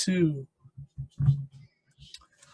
2.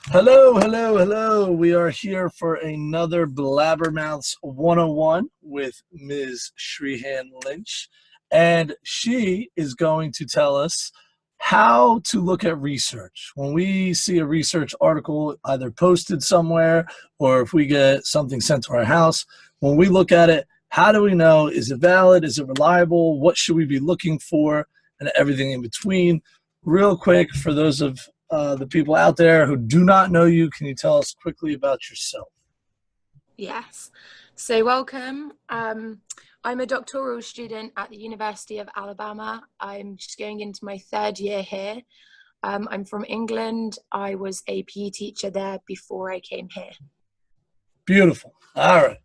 Hello, hello, hello. We are here for another BlabberMouths 101 with Ms. Shreehan Lynch. And she is going to tell us how to look at research. When we see a research article either posted somewhere or if we get something sent to our house, when we look at it, how do we know, is it valid, is it reliable, what should we be looking for, and everything in between. Real quick, for those of the people out there who do not know you, can you tell us quickly about yourself? Yes, so welcome. I'm a doctoral student at the University of Alabama. I'm just going into my 3rd year here. I'm from England. I was a PE teacher there before I came here. Beautiful. All right.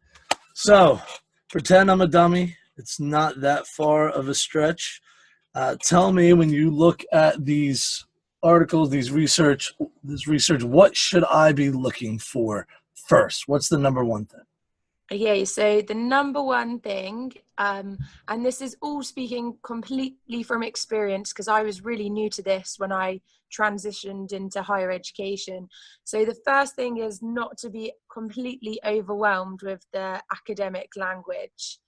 So pretend I'm a dummy. It's not that far of a stretch. Tell me, when you look at these articles, this research, what should I be looking for first? What's the number one thing? Okay, so the number one thing, and this is all speaking completely from experience because I was really new to this when I transitioned into higher education. So the first thing is not to be completely overwhelmed with the academic language.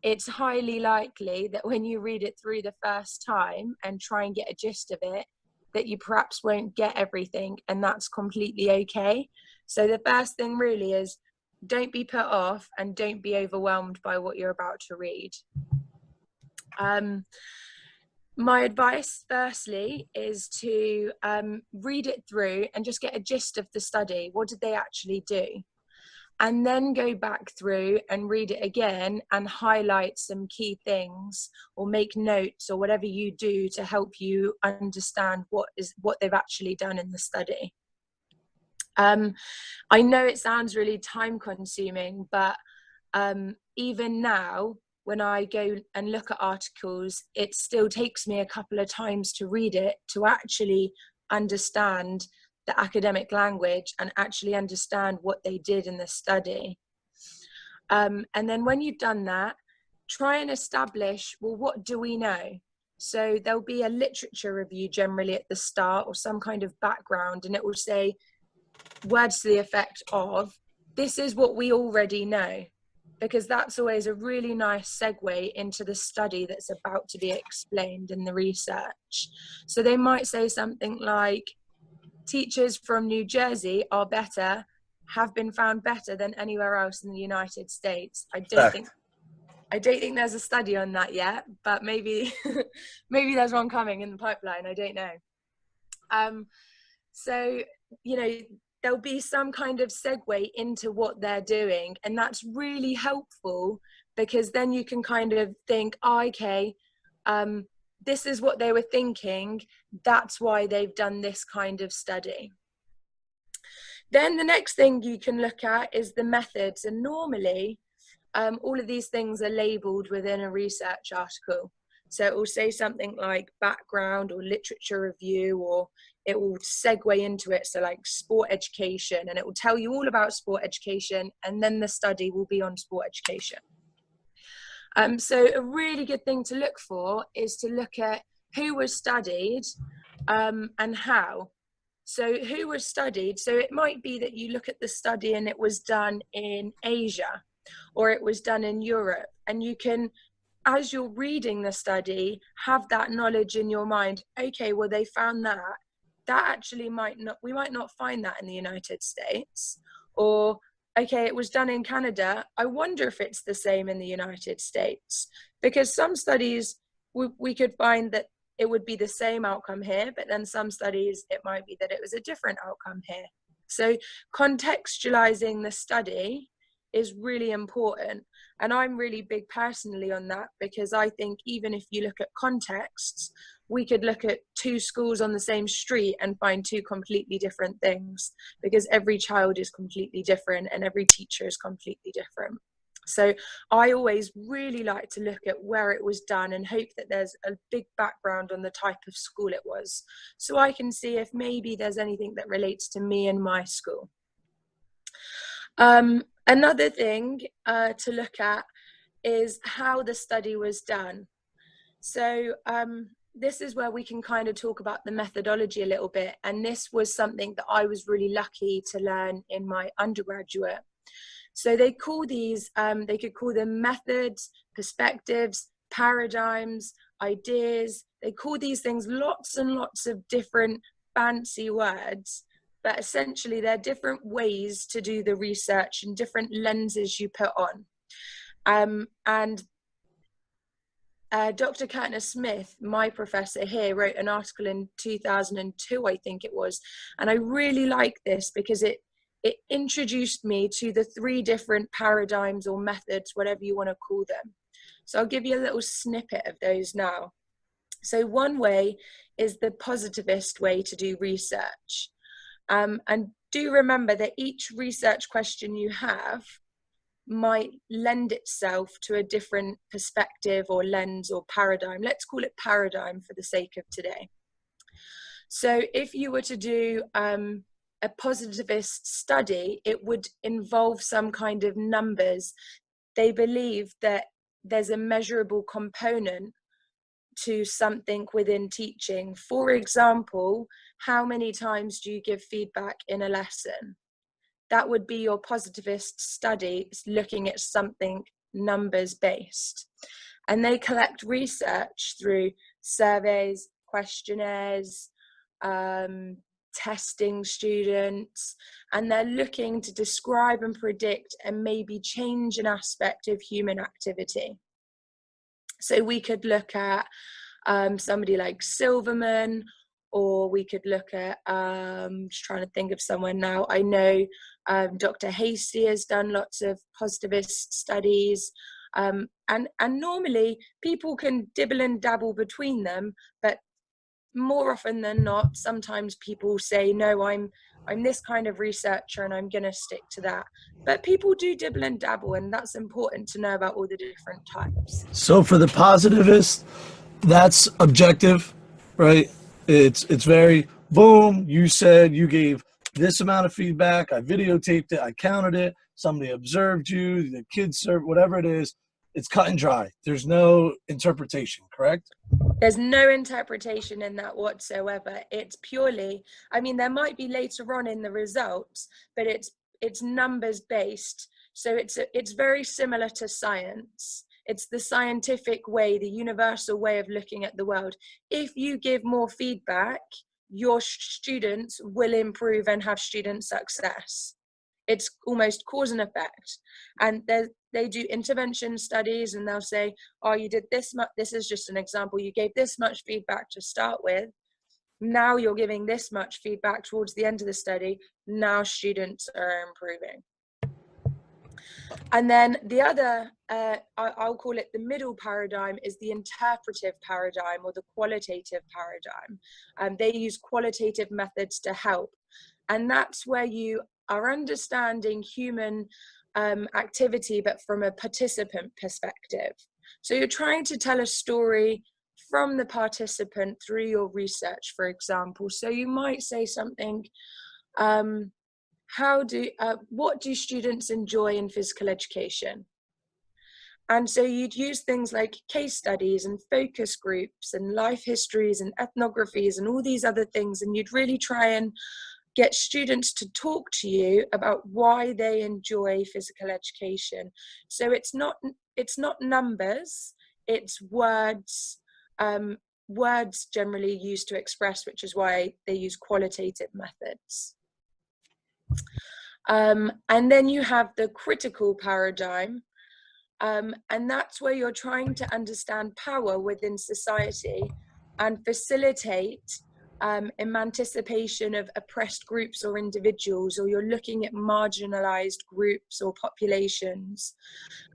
It's highly likely that when you read it through the first time and try and get a gist of it, that you perhaps won't get everything, and that's completely okay. So the first thing really is, don't be put off and don't be overwhelmed by what you're about to read. My advice, firstly, is to read it through and just get a gist of the study. What did they actually do? And then go back through and read it again and highlight some key things or make notes or whatever you do to help you understand what they've actually done in the study. I know it sounds really time consuming, but even now, when I go and look at articles, it still takes me a couple of times to read it to actually understand the academic language and actually understand what they did in the study. And then when you've done that, try and establish, well, what do we know? So there'll be a literature review generally at the start or some kind of background, and it will say words to the effect of, this is what we already know, because that's always a really nice segue into the study that's about to be explained in the research. So they might say something like, teachers from New Jersey have been found better than anywhere else in the United States. I don't think there's a study on that yet, but maybe maybe there's one coming in the pipeline. I don't know. So, you know, there'll be some kind of segue into what they're doing, and that's really helpful because then you can kind of think, oh, okay, this is what they were thinking, that's why they've done this kind of study. Then the next thing you can look at is the methods, and normally all of these things are labeled within a research article. So it will say something like background or literature review, or it will segue into it, so like sport education, and it will tell you all about sport education, and then the study will be on sport education. So a really good thing to look for is to look at who was studied and how. So who was studied, so it might be that you look at the study and it was done in Asia or it was done in Europe, and you can, as you're reading the study, have that knowledge in your mind. Okay, well, they found that actually we might not find that in the United States. Or okay, it was done in Canada, I wonder if it's the same in the United States, because some studies we could find that it would be the same outcome here, but then some studies it might be that it was a different outcome here. So contextualizing the study is really important, and I'm really big personally on that, because I think even if you look at contexts, we could look at 2 schools on the same street and find 2 completely different things, because every child is completely different and every teacher is completely different. So I always really like to look at where it was done and hope that there's a big background on the type of school it was, so I can see if maybe there's anything that relates to me and my school. Another thing to look at is how the study was done. So this is where we can kind of talk about the methodology a little bit. And this was something that I was really lucky to learn in my undergraduate. So they call these, they could call them methods, perspectives, paradigms, ideas. They call these things lots and lots of different fancy words, but essentially they're different ways to do the research and different lenses you put on. And Dr. Kurtner Smith, my professor here, wrote an article in 2002, I think it was, and I really like this because it introduced me to the 3 different paradigms or methods, whatever you want to call them. So I'll give you a little snippet of those now. So one way is the positivist way to do research. And do remember that each research question you have might lend itself to a different perspective or lens or paradigm. Let's call it paradigm for the sake of today. So if you were to do a positivist study, it would involve some kind of numbers. They believe that there's a measurable component to something within teaching. For example, how many times do you give feedback in a lesson? That would be your positivist study, looking at something numbers based. And they collect research through surveys, questionnaires, testing students, and they're looking to describe and predict and maybe change an aspect of human activity. So we could look at somebody like Silverman, or we could look at, just trying to think of someone now. I know Dr. Hasty has done lots of positivist studies. And normally people can dibble and dabble between them, but more often than not, sometimes people say, no, I'm this kind of researcher and I'm going to stick to that. But people do dibble and dabble, and that's important to know about all the different types. So for the positivist, that's objective, right? It's very boom, you said you gave this amount of feedback, I videotaped it, I counted it, somebody observed you, the kids served, whatever it is, it's cut and dry. There's no interpretation, correct? There's no interpretation in that whatsoever. It's purely, I mean, there might be later on in the results, but it's numbers based. So it's very similar to science. It's the scientific way, the universal way of looking at the world. If you give more feedback, your students will improve and have student success. It's almost cause and effect. And they do intervention studies, and they'll say, oh, you did this much. This is just an example. You gave this much feedback to start with. Now you're giving this much feedback towards the end of the study. Now students are improving. And then the other, I'll call it the middle paradigm, is the interpretive paradigm or the qualitative paradigm. They use qualitative methods to help. And that's where you are understanding human activity, but from a participant perspective. So you're trying to tell a story from the participant through your research, for example. So you might say something, what do students enjoy in physical education? And so you'd use things like case studies and focus groups and life histories and ethnographies and all these other things, and you'd really try and get students to talk to you about why they enjoy physical education. So it's not numbers, it's words, words generally used to express, which is why they use qualitative methods. And then you have the critical paradigm, and that's where you're trying to understand power within society and facilitate emancipation of oppressed groups or individuals, or you're looking at marginalized groups or populations.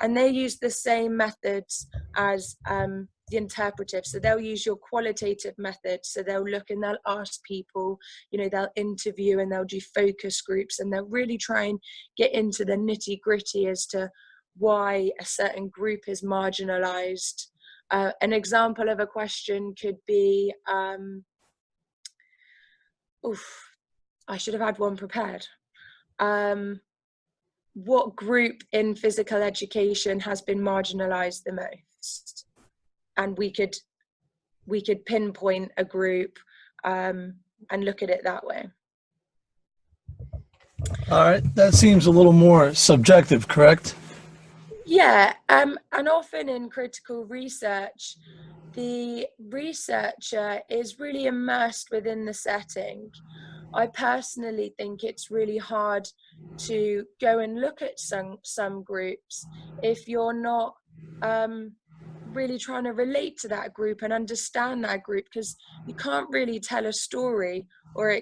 And they use the same methods as the interpretive. So they'll use your qualitative methods. So they'll look and they'll ask people, they'll interview and they'll do focus groups, and they'll really try and get into the nitty gritty as to why a certain group is marginalized. An example of a question could be, I should have had one prepared. What group in physical education has been marginalized the most? And we could we could pinpoint a group and look at it that way. All right, that seems a little more subjective, correct? Yeah, and often in critical research, the researcher is really immersed within the setting. I personally think it's really hard to go and look at some groups if you're not really trying to relate to that group and understand that group, because you can't really tell a story or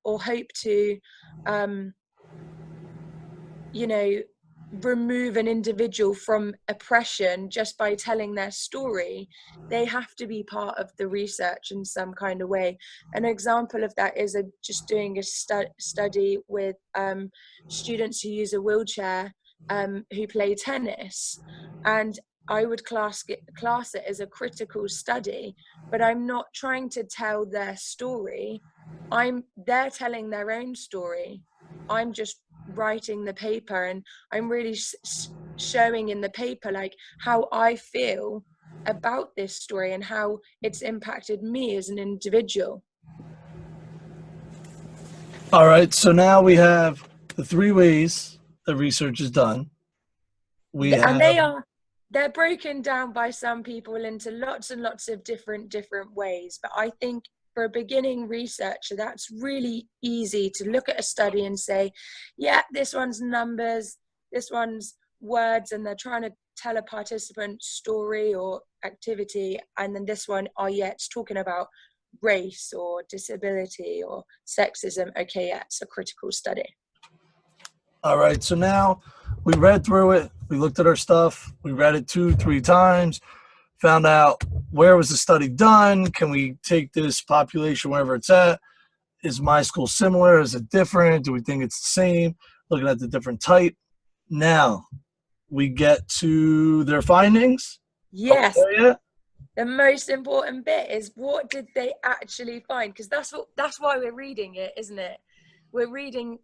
hope to you know, remove an individual from oppression just by telling their story. They have to be part of the research in some kind of way. An example of that is just doing a study with students who use a wheelchair who play tennis, and I would class it as a critical study, but I'm not trying to tell their story. They're telling their own story. I'm just writing the paper, and I'm really showing in the paper like how I feel about this story and how it's impacted me as an individual. All right, so now we have the three ways that research is done. And they're broken down by some people into lots and lots of different ways, but I think for a beginning researcher, that's really easy to look at a study and say, yeah, this one's numbers, this one's words, and they're trying to tell a participant story or activity, and then this one, oh yeah, it's talking about race or disability or sexism. Okay, yeah, it's a critical study. All right, so now we read through it, we looked at our stuff, we read it 2-3 times, found out where was the study done, can we take this population wherever it's at, is my school similar, is it different, do we think it's the same, looking at the different type. Now we get to their findings. Yes. Okay. The most important bit is, what did they actually find? Because that's why we're reading it, isn't it? We're reading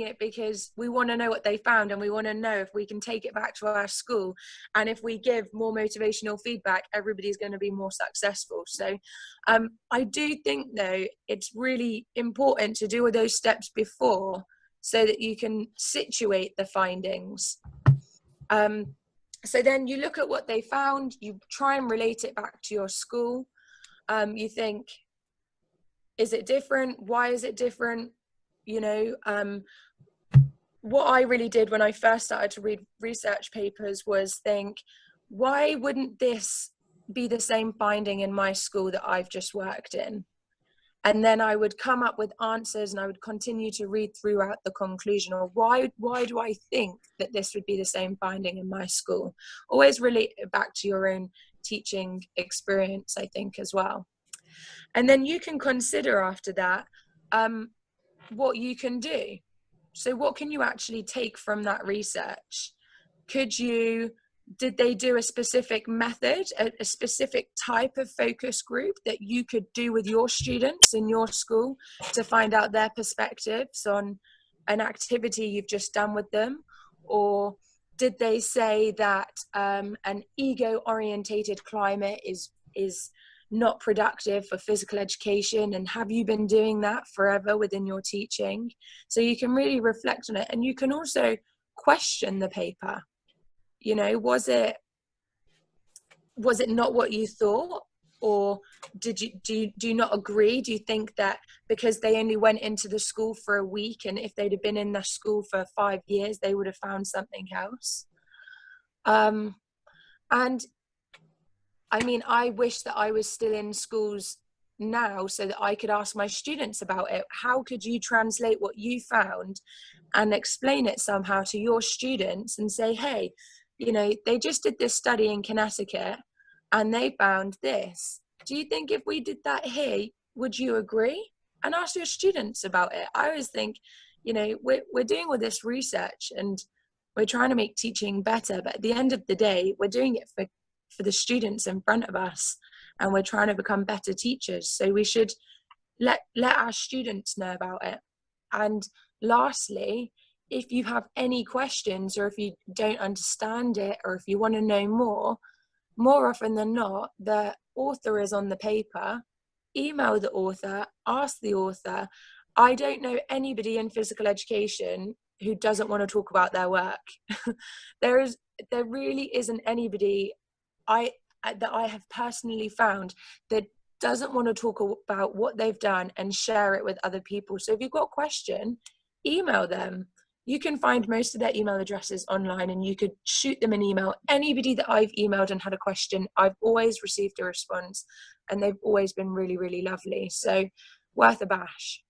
it because we want to know what they found, and we want to know if we can take it back to our school, and if we give more motivational feedback, everybody's going to be more successful. So I do think though it's really important to do all those steps before, so that you can situate the findings. So then you look at what they found, you try and relate it back to your school. You think, is it different? Why is it different? You know, what I really did when I first started to read research papers was think, why wouldn't this be the same finding in my school that I've just worked in? And then I would come up with answers, and I would continue to read throughout the conclusion, or why do I think that this would be the same finding in my school? Always relate it back to your own teaching experience, I think, as well. And then you can consider after that what you can do. So what can you actually take from that research? Did they do a specific method, a specific type of focus group that you could do with your students in your school to find out their perspectives on an activity you've just done with them? Or did they say that an ego-orientated climate is not productive for physical education, and have you been doing that forever within your teaching? So you can really reflect on it, and you can also question the paper. You know, was it not what you thought, or do you not agree? Do you think that because they only went into the school for a week, and if they'd have been in the school for 5 years, they would have found something else? And I mean, I wish that I was still in schools now so that I could ask my students about it. How could you translate what you found and explain it somehow to your students and say, hey, you know, they just did this study in Connecticut and they found this. Do you think if we did that here, would you agree? And ask your students about it. I always think, you know, we're doing all this research and we're trying to make teaching better, but at the end of the day, we're doing it for the students in front of us, and we're trying to become better teachers. So we should let our students know about it. And lastly, if you have any questions, or if you don't understand it, or if you want to know more often than not, the author is on the paper, email the author, ask the author. I don't know anybody in physical education who doesn't want to talk about their work. There really isn't anybody that I have personally found that doesn't want to talk about what they've done and share it with other people. So if you've got a question, email them. You can find most of their email addresses online, and you could shoot them an email. Anybody that I've emailed and had a question, I've always received a response, and they've always been really, really lovely. So worth a bash.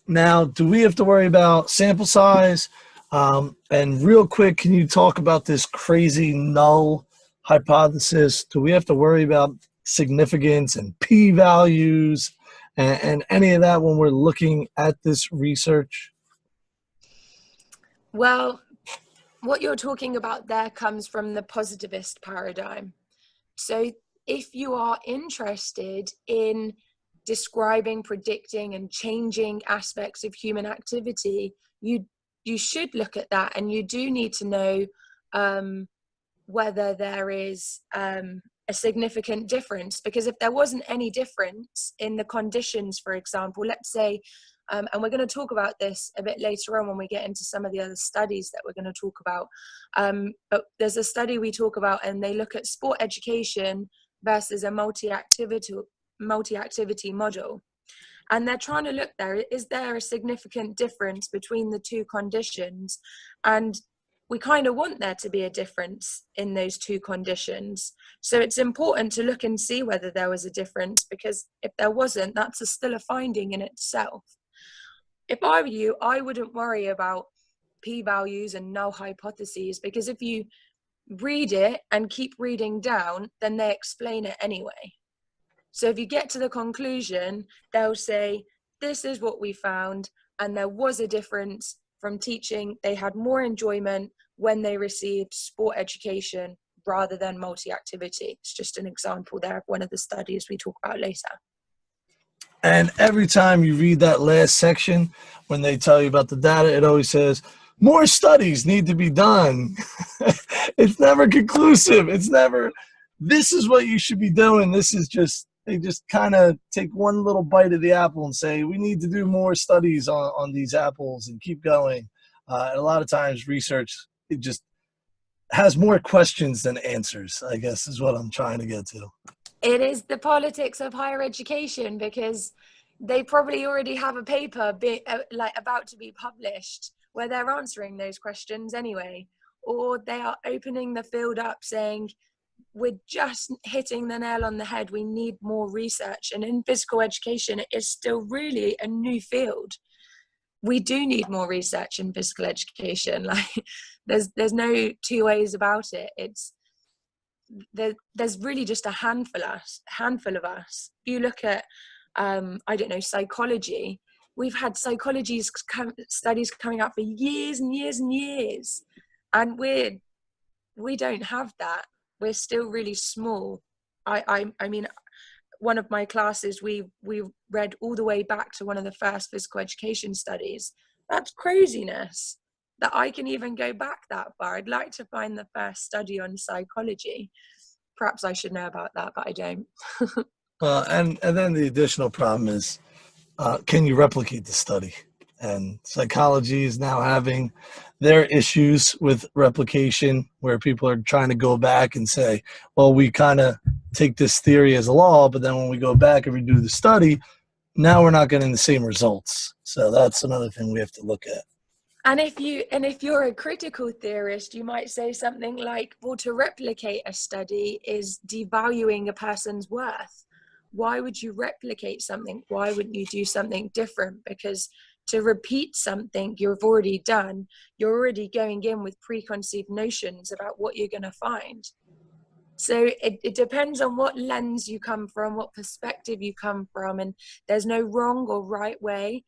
Now, do we have to worry about sample size? And real quick, can you talk about this crazy null hypothesis? Do we have to worry about significance and p-values and any of that when we're looking at this research? Well, what you're talking about there comes from the positivist paradigm. So if you are interested in describing, predicting, and changing aspects of human activity, you should look at that, and you do need to know whether there is a significant difference. Because if there wasn't any difference in the conditions, for example, let's say, and we're going to talk about this a bit later on when we get into some of the other studies that we're going to talk about, but there's a study we talk about, and they look at sport education versus a multi-activity model. And they're trying to look there, is there a significant difference between the two conditions? And we kind of want there to be a difference in those two conditions. So it's important to look and see whether there was a difference, because if there wasn't, that's still a finding in itself. If I were you, I wouldn't worry about p-values and null hypotheses, because if you read it and keep reading down, then they explain it anyway. So if you get to the conclusion, they'll say, this is what we found, and there was a difference from teaching. They had more enjoyment when they received sport education rather than multi-activity. It's just an example there of one of the studies we talk about later. And every time you read that last section, when they tell you about the data, it always says, more studies need to be done. It's never conclusive. It's never, this is what you should be doing. This is just, they just kind of take one little bite of the apple and say, we need to do more studies on these apples and keep going. And a lot of times research, it just has more questions than answers, I guess is what I'm trying to get to. It is the politics of higher education, because they probably already have a paper about to be published where they're answering those questions anyway, or they are opening the field up saying, we're just hitting the nail on the head, we need more research. And in physical education, it is still really a new field. We do need more research in physical education. Like there's no two ways about it. There's really just a handful of us. If you look at I don't know, psychology, we've had psychology studies coming out for years and years and years, and we don't have that. We're still really small. I mean, one of my classes, we read all the way back to one of the first physical education studies. That's craziness that I can even go back that far. I'd like to find the first study on psychology. Perhaps I should know about that, but I don't. And then the additional problem is, can you replicate the study? And psychology is now having their issues with replication, where people are trying to go back and say, well, we kind of take this theory as a law, but then when we go back and redo the study, now we're not getting the same results. So that's another thing we have to look at. And if you're a critical theorist, you might say something like, well, to replicate a study is devaluing a person's worth. Why would you replicate something? Why wouldn't you do something different? Because to repeat something you've already done, you're already going in with preconceived notions about what you're going to find. So it depends on what lens you come from, what perspective you come from, and there's no wrong or right way.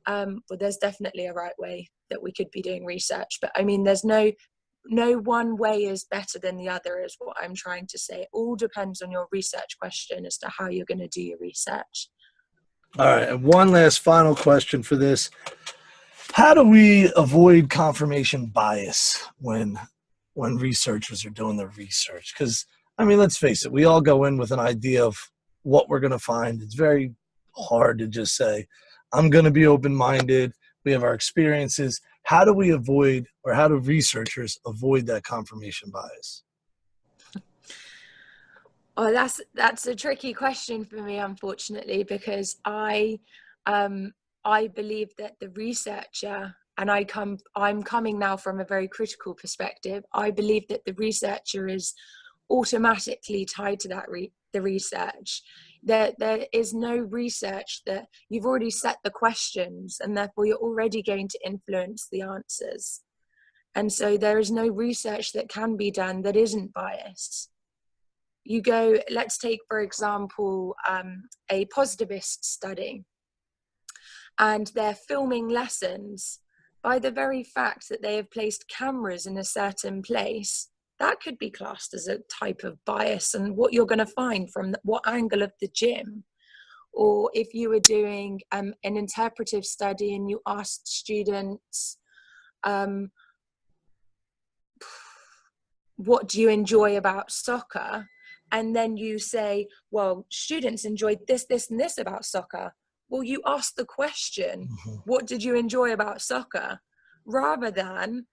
But there's definitely a right way that we could be doing research. But I mean, there's no one way is better than the other, is what I'm trying to say. It all depends on your research question as to how you're going to do your research. All right, and one last final question for this. How do we avoid confirmation bias when researchers are doing their research? Because I mean, let's face it, we all go in with an idea of what we're going to find. It's very hard to just say, I'm going to be open-minded. We have our experiences. How do we avoid, or how do researchers avoid that confirmation bias? Oh, that's a tricky question for me, unfortunately, because I believe that the researcher, and I'm coming now from a very critical perspective. I believe that the researcher is automatically tied to the research. There is no research that you've already set the questions, and therefore you're already going to influence the answers. And so there is no research that can be done that isn't biased. You go, let's take, for example, a positivist study, and they're filming lessons. By the very fact that they have placed cameras in a certain place, that could be classed as a type of bias, and what you're going to find from what angle of the gym. Or if you were doing an interpretive study and you asked students, what do you enjoy about soccer? And then you say, well, students enjoyed this, this, and this about soccer. Well, you asked the question, what did you enjoy about soccer? Rather than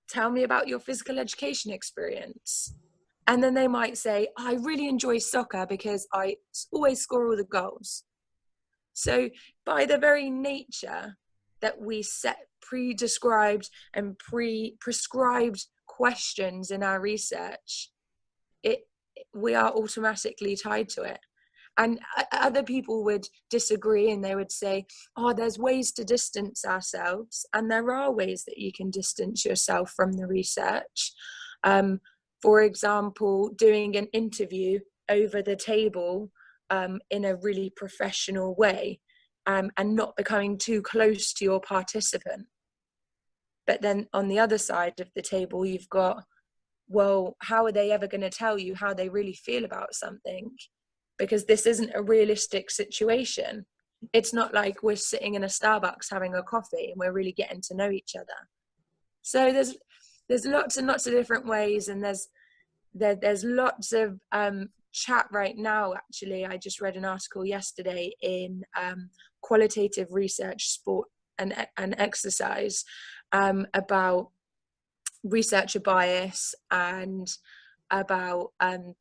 tell me about your physical education experience. And then they might say, I really enjoy soccer because I always score all the goals. So by the very nature that we set pre-described and prescribed questions in our research, we are automatically tied to it. And other people would disagree, and they would say, oh, there's ways to distance ourselves. And there are ways that you can distance yourself from the research. For example, doing an interview over the table in a really professional way, and not becoming too close to your participant. But then on the other side of the table, you've got, well, how are they ever going to tell you how they really feel about something? Because this isn't a realistic situation. It's not like we're sitting in a Starbucks having a coffee and we're really getting to know each other. So there's lots and lots of different ways, and there's lots of chat right now. Actually, I just read an article yesterday in Qualitative Research, Sport and Exercise about researcher bias, and about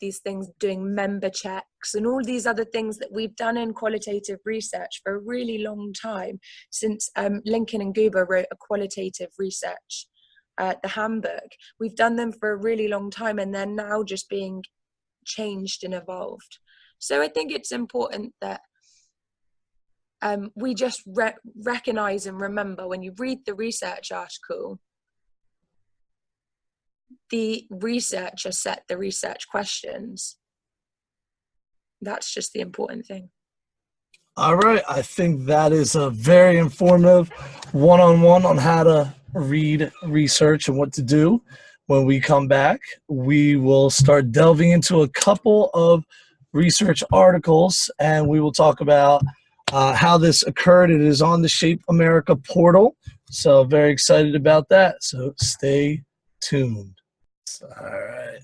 these things, doing member checks and all these other things that we've done in qualitative research for a really long time, since Lincoln and Guber wrote a qualitative research, the handbook. We've done them for a really long time, and they're now just being changed and evolved. So I think it's important that we just recognize and remember, when you read the research article, the researcher set the research questions. That's just the important thing. All right. I think that is a very informative one-on-one on how to read research and what to do. When we come back, we will start delving into a couple of research articles, and we will talk about how this occurred. It is on the Shape America portal, so very excited about that. So stay tuned. All right.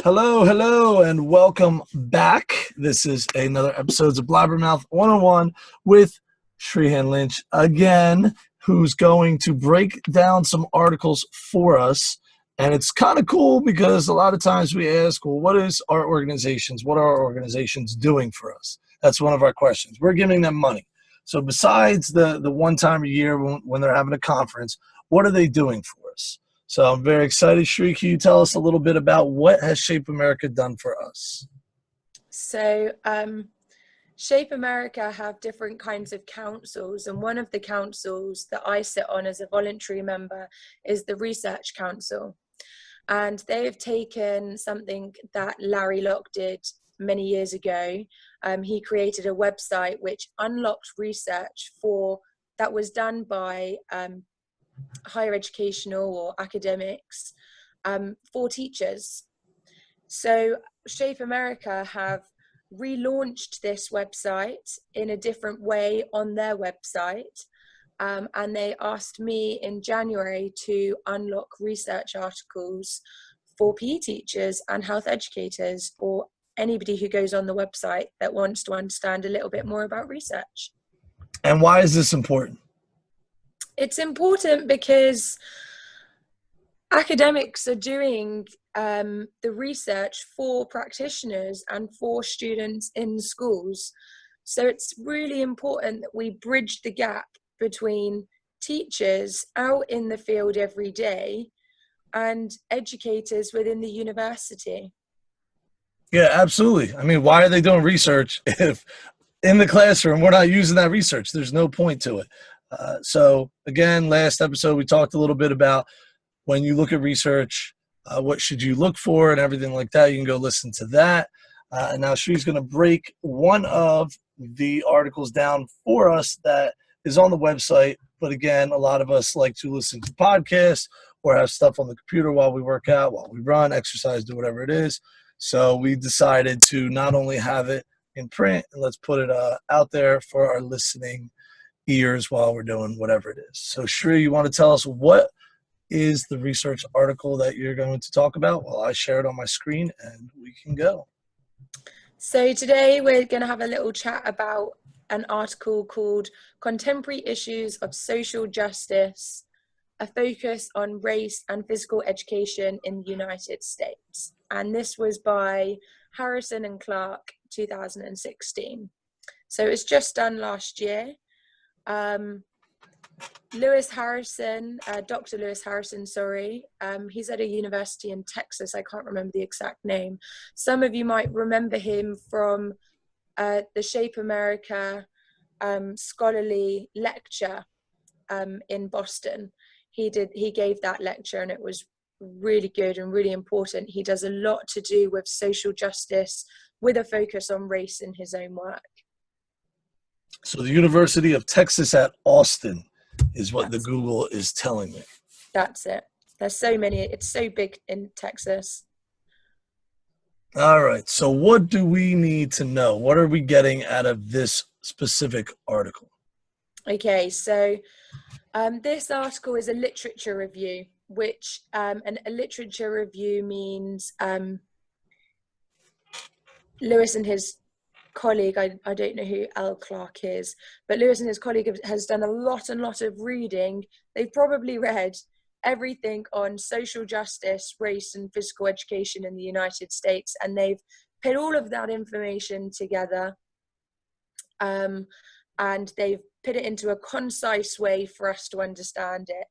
Hello, and welcome back. This is another episode of BlabberMouth 101 with Shreehan Lynch again, who's going to break down some articles for us. And it's kind of cool because a lot of times we ask, well, what are our organizations doing for us? That's one of our questions. We're giving them money. So besides the one time a year when they're having a conference, what are they doing for us? So I'm very excited. Shree, can you tell us a little bit about what has Shape America done for us? So Shape America have different kinds of councils, and one of the councils that I sit on as a voluntary member is the Research Council. And they've taken something that Larry Locke did many years ago. He created a website which unlocked research that was done by higher educational or academics for teachers. So Shape America have relaunched this website in a different way on their website, and they asked me in January to unlock research articles for PE teachers and health educators, or anybody who goes on the website that wants to understand a little bit more about research. And why is this important? It's important because academics are doing the research for practitioners and for students in schools. So it's really important that we bridge the gap between teachers out in the field every day and educators within the university. Yeah, absolutely. I mean, why are they doing research if in the classroom we're not using that research? There's no point to it. So again, last episode we talked a little bit about when you look at research, what should you look for and everything like that. You can go listen to that. And now she's going to break one of the articles down for us that is on the website. But again, a lot of us like to listen to podcasts or have stuff on the computer while we work out, while we run, exercise, do whatever it is. So we decided to not only have it in print, and let's put it out there for our listening ears while we're doing whatever it is. So Shri, you want to tell us what is the research article that you're going to talk about? Well, I share it on my screen and we can go. So today we're going to have a little chat about an article called Contemporary Issues of Social Justice, a focus on race and physical education in the United States. And this was by Harrison and Clark, 2016. So it was just done last year. Lewis Harrison, Dr. Lewis Harrison, he's at a university in Texas. I can't remember the exact name. Some of you might remember him from the Shape America scholarly lecture in Boston. He gave that lecture and it was really good and really important. He does a lot to do with social justice with a focus on race in his own work. So the University of Texas at Austin is what the Google is telling me. That's it. There's so many. It's so big in Texas. All right. So what do we need to know? What are we getting out of this specific article? Okay. So this article is a literature review, which a literature review means Lewis and his colleague, I don't know who Al Clark is, but Lewis and his colleague has done a lot of reading. They've probably read everything on social justice, race and physical education in the United States, and they've put all of that information together and they've put it into a concise way for us to understand it.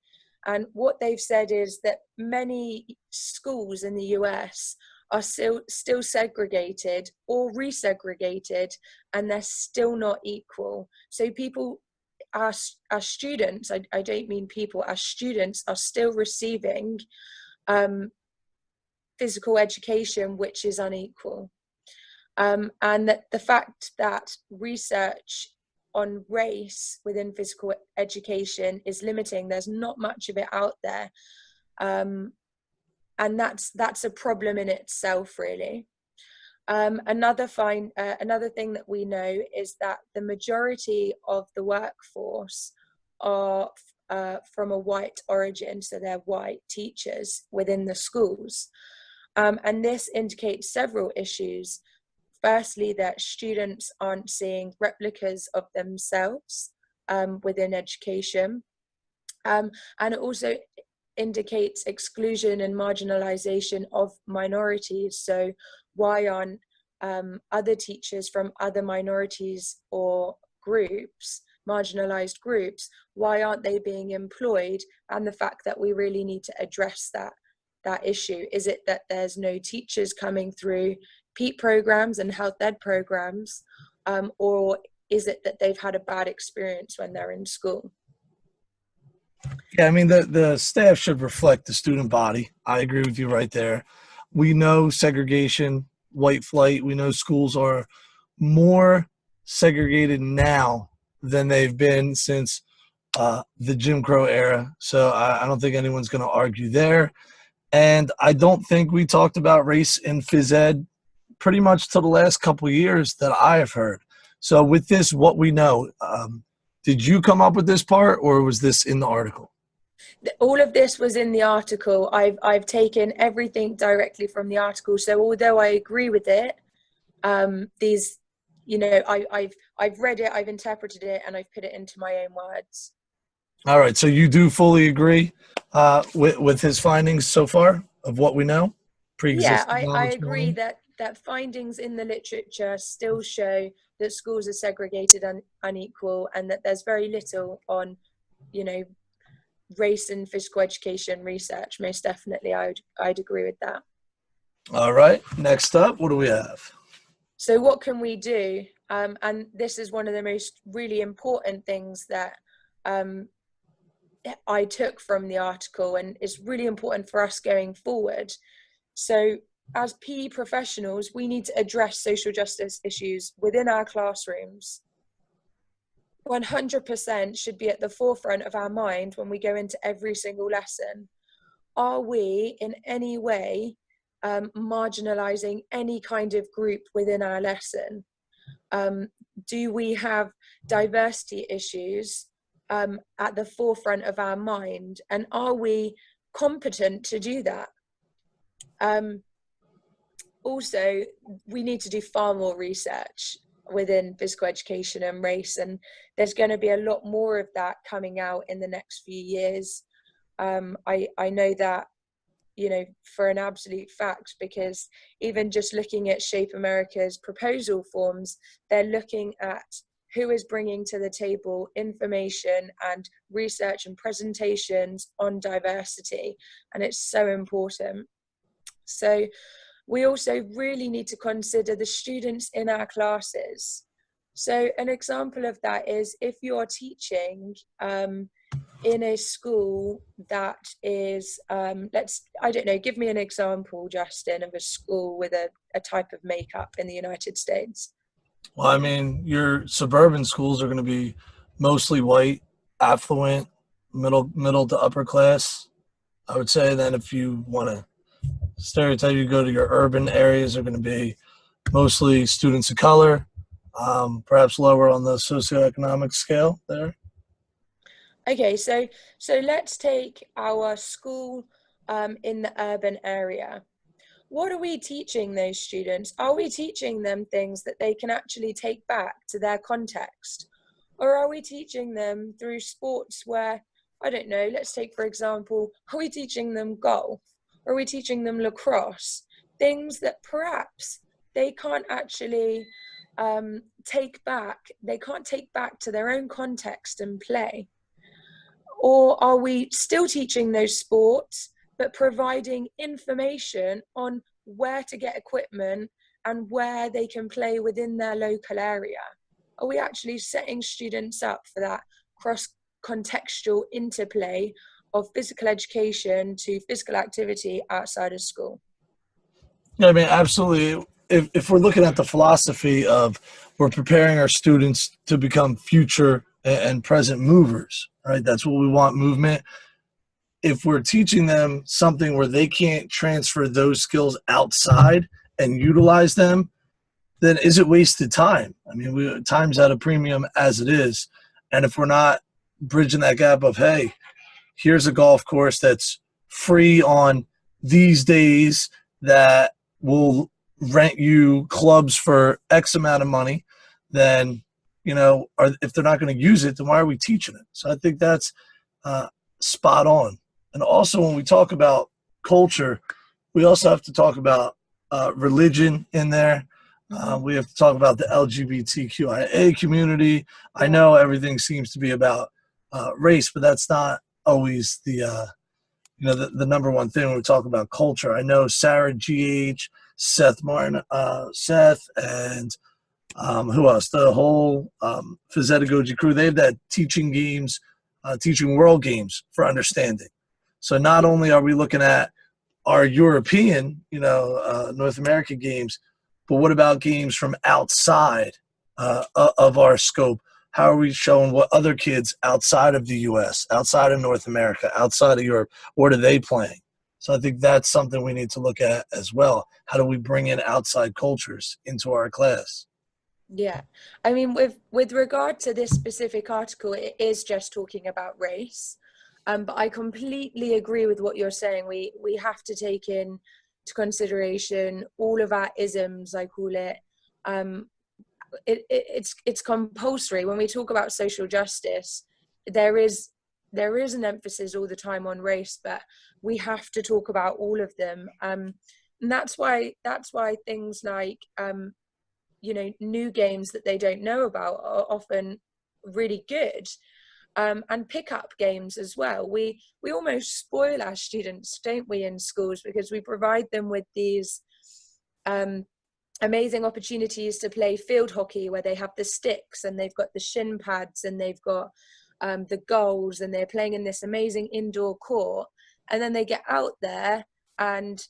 And what they've said is that many schools in the US are still segregated or resegregated, and they're still not equal. So people, our students, I don't mean people, our students are still receiving physical education which is unequal. And that the fact that research on race within physical education is limiting, there's not much of it out there. And that's a problem in itself, really. Another thing that we know is that the majority of the workforce are from a white origin, so they're white teachers within the schools. And this indicates several issues. Firstly, that students aren't seeing replicas of themselves within education. And it also indicates exclusion and marginalization of minorities. So why aren't other teachers from other minorities or groups, marginalized groups, why aren't they being employed? And the fact that we really need to address that issue. Is it that there's no teachers coming through PEAT programs and health ed programs, or is it that they've had a bad experience when they're in school? Yeah, I mean, the staff should reflect the student body. I agree with you right there. We know segregation, white flight. We know schools are more segregated now than they've been since the Jim Crow era. So I don't think anyone's going to argue there. And I don't think we talked about race in phys ed pretty much till the last couple of years that I have heard. So with this, what we know, did you come up with this part or was this in the article? All of this was in the article. I've taken everything directly from the article. So although I agree with it, these, you know, I've read it, I've interpreted it, and I've put it into my own words. All right, so you do fully agree with his findings so far of what we know, Yeah, pre-existing I knowledge agree going. that findings in the literature still show that schools are segregated and unequal, and that there's very little on, you know, race and physical education research. Most definitely, I'd agree with that. All right, next up, what do we have? So what can we do? And this is one of the most really important things that um, I took from the article, and it's really important for us going forward. So as PE professionals, we need to address social justice issues within our classrooms. 100% should be at the forefront of our mind when we go into every single lesson. Are we in any way marginalizing any kind of group within our lesson? Do we have diversity issues at the forefront of our mind? And are we competent to do that? Also, we need to do far more research within physical education and race, and there's going to be a lot more of that coming out in the next few years. I know that, you know, for an absolute fact, because even just looking at Shape America's proposal forms, they're looking at who is bringing to the table information and research and presentations on diversity, and it's so important. So we also really need to consider the students in our classes. So an example of that is if you're teaching in a school that is, I don't know, give me an example, Justin, of a school with a type of makeup in the United States. Well, I mean, your suburban schools are going to be mostly white, affluent, middle to upper class. I would say then if you want to stereotype, you go to your urban areas are going to be mostly students of color, perhaps lower on the socioeconomic scale there. Okay, so let's take our school in the urban area. What are we teaching those students? Are we teaching them things that they can actually take back to their context? Or are we teaching them through sports where, I don't know, let's take, for example, are we teaching them golf? Are we teaching them lacrosse? Things that perhaps they can't actually take back, they can't take back to their own context and play. Or are we still teaching those sports, but providing information on where to get equipment and where they can play within their local area? Are we actually setting students up for that cross-contextual interplay of physical education to physical activity outside of school? Yeah, I mean, absolutely. If we're looking at the philosophy of we're preparing our students to become future and present movers, right? That's what we want, movement. If we're teaching them something where they can't transfer those skills outside and utilize them, then is it wasted time? I mean, time's at a premium as it is. And if we're not bridging that gap of, hey, here's a golf course that's free on these days that will rent you clubs for X amount of money, then, if they're not going to use it, then why are we teaching it? So I think that's spot on. And also when we talk about culture, we also have to talk about religion in there. We have to talk about the LGBTQIA community. I know everything seems to be about race, but that's not always the number one thing when we talk about culture. I know Sarah GH, Seth Martin, Seth, and who else? The whole Phys crew. They have that teaching games, teaching world games for understanding. So not only are we looking at our European, North American games, but what about games from outside of our scope? How are we showing what other kids outside of the U.S., outside of North America, outside of Europe, what are they playing? So I think that's something we need to look at as well. How do we bring in outside cultures into our class? Yeah, I mean, with regard to this specific article, it is just talking about race. But I completely agree with what you're saying. We have to take into consideration all of our isms, I call it. It's compulsory when we talk about social justice. There is an emphasis all the time on race, but we have to talk about all of them. And that's why things like new games that they don't know about are often really good. And pick-up games as well. We almost spoil our students, don't we, in schools, because we provide them with these amazing opportunities to play field hockey, where they have the sticks and they've got the shin pads and they've got the goals, and they're playing in this amazing indoor court. And then they get out there, and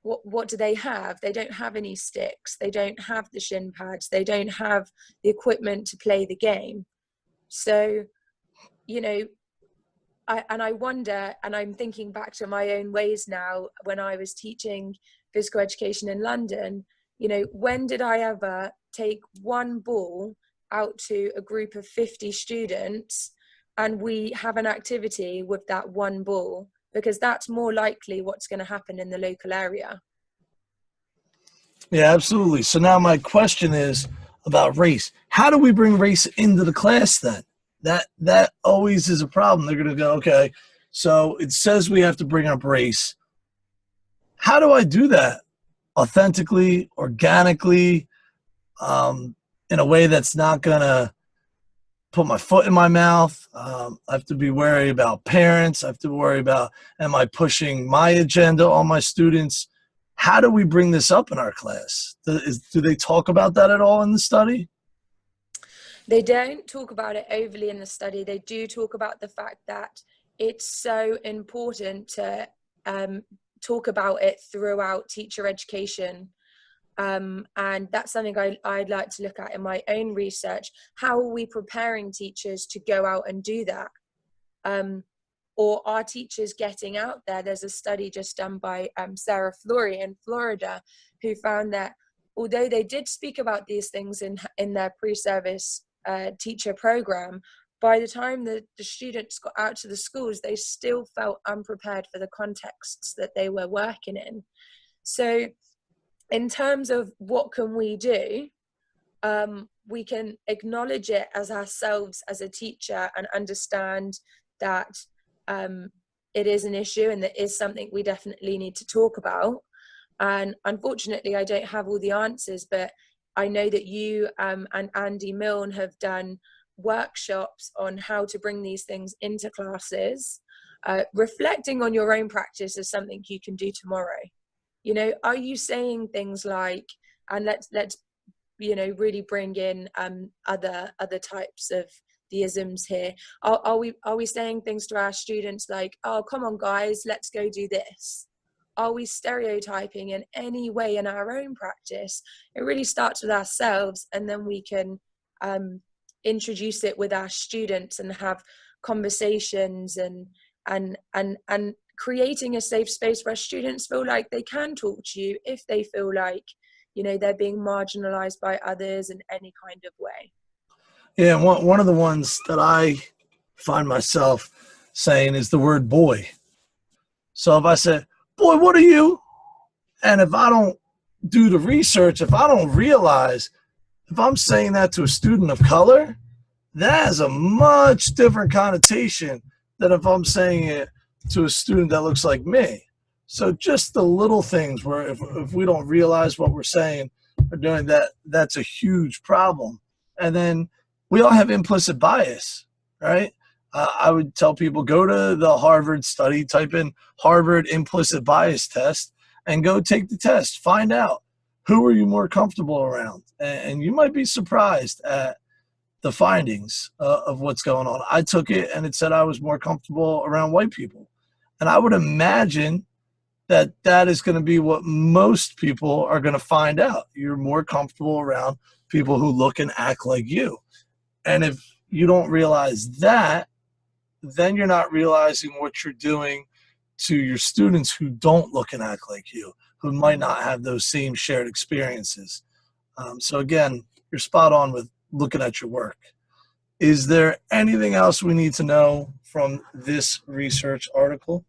what do they have? They don't have any sticks. They don't have the shin pads. They don't have the equipment to play the game. So, I wonder, and I'm thinking back to my own ways now when I was teaching physical education in London, when did I ever take one ball out to a group of 50 students and we have an activity with that one ball? Because that's more likely what's going to happen in the local area. Yeah, absolutely. So now my question is about race. How do we bring race into the class then? That always is a problem. They're going to go, okay, so it says we have to bring up race. How do I do that authentically, organically, in a way that's not going to put my foot in my mouth? I have to be wary about parents. I have to worry about, am I pushing my agenda on my students? How do we bring this up in our class? Do they talk about that at all in the study? They don't talk about it overly in the study. They do talk about the fact that it's so important to talk about it throughout teacher education. And that's something I'd like to look at in my own research. How are we preparing teachers to go out and do that? Or are teachers getting out there? There's a study just done by Sarah Flory in Florida, who found that although they did speak about these things in their pre-service teacher program, by the time the students got out to the schools, they still felt unprepared for the contexts that they were working in. So in terms of what can we do, we can acknowledge it as ourselves as a teacher and understand that it is an issue and that is something we definitely need to talk about. And unfortunately, I don't have all the answers, but I know that you and Andy Milne have done workshops on how to bring these things into classes. Reflecting on your own practice is something you can do tomorrow. Are you saying things like, and let's really bring in other types of the isms here. Are we saying things to our students like, oh, come on guys, let's go do this? Are we stereotyping in any way in our own practice? It really starts with ourselves, and then we can introduce it with our students and have conversations and creating a safe space where students feel like they can talk to you if they feel like they're being marginalized by others in any kind of way. Yeah, one of the ones that I find myself saying is the word boy. So if I say, boy, what are you? And if I don't do the research, if I don't realize, if I'm saying that to a student of color, that has a much different connotation than if I'm saying it to a student that looks like me. So just the little things where if we don't realize what we're saying or doing that, that's a huge problem. And then we all have implicit bias, right? I would tell people, go to the Harvard study, type in Harvard implicit bias test, and go take the test. Find out, who are you more comfortable around? And you might be surprised at the findings of what's going on. I took it, and it said I was more comfortable around white people. And I would imagine that is going to be what most people are going to find out. You're more comfortable around people who look and act like you. And if you don't realize that, then you're not realizing what you're doing to your students who don't look and act like you, who might not have those same shared experiences. So again, you're spot on with looking at your work. Is there anything else we need to know from this research article?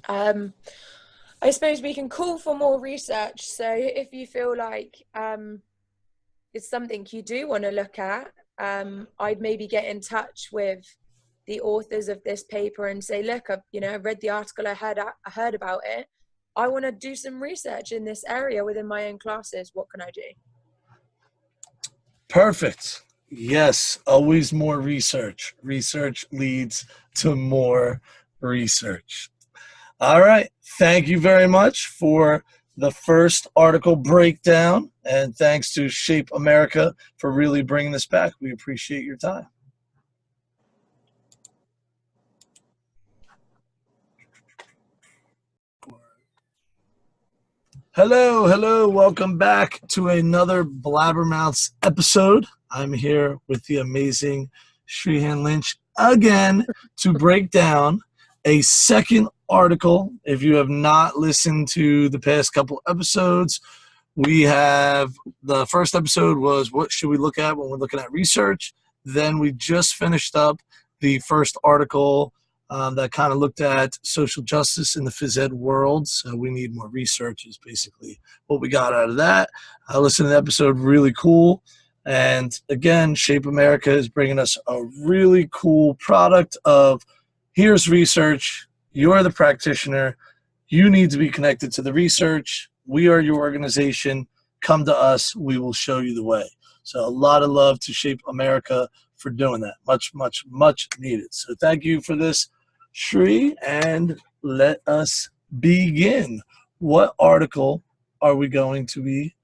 I suppose we can call for more research. So if you feel like it's something you do want to look at, I'd maybe get in touch with the authors of this paper and say, look, I've read the article, I heard about it. I want to do some research in this area within my own classes. What can I do? Perfect. Yes, always more research. Research leads to more research. All right. Thank you very much for the first article breakdown. And thanks to Shape America for really bringing this back. We appreciate your time. Hello, hello. Welcome back to another BlabberMouths episode. I'm here with the amazing Shreehan Lynch again to break down a second article. If you have not listened to the past couple episodes, we have the first episode was what should we look at when we're looking at research. Then we just finished up the first article that kind of looked at social justice in the phys ed world. So we need more research is basically what we got out of that. I listened to the episode, really cool. And again, Shape America is bringing us a really cool product of here's research. You're the practitioner. You need to be connected to the research. We are your organization. Come to us. We will show you the way. So a lot of love to Shape America for doing that. Much, much, much needed. So thank you for this, Shree, and let us begin. What article are we going to be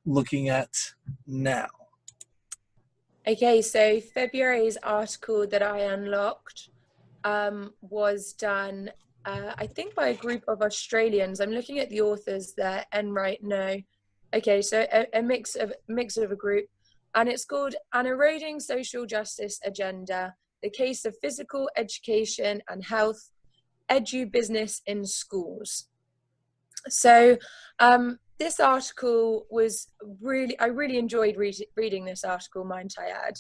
looking at now? Okay, so February's article that I unlocked was done, I think, by a group of Australians. I'm looking at the authors there, and right now, okay, so a mix of a group, and it's called "An Eroding Social Justice Agenda: The Case of Physical Education and Health, Edu-Business in Schools." So this article was I really enjoyed reading this article, mind I add,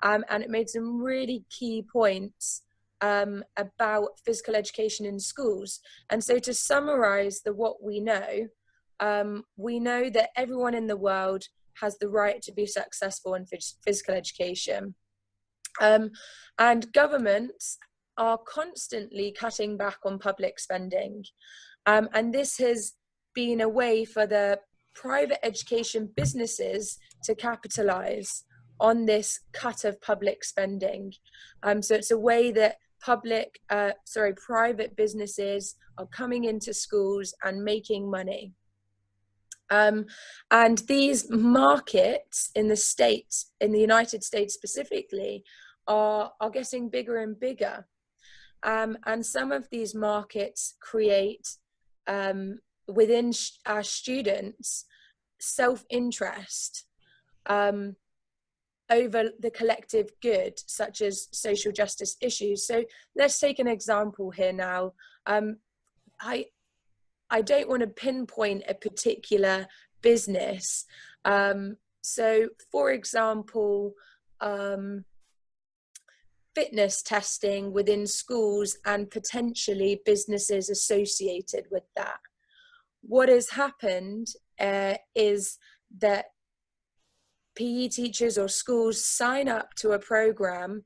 and it made some really key points about physical education in schools. And so to summarize what we know that everyone in the world has the right to be successful in physical education. And governments are constantly cutting back on public spending. And this has been a way for the private education businesses to capitalize on this cut of public spending. So it's a way that private businesses are coming into schools and making money. And these markets in the States, in the United States specifically, are getting bigger and bigger. And some of these markets create within our students self-interest over the collective good, such as social justice issues. So let's take an example here now. I don't want to pinpoint a particular business. So for example, fitness testing within schools and potentially businesses associated with that. What has happened is that PE teachers or schools sign up to a program,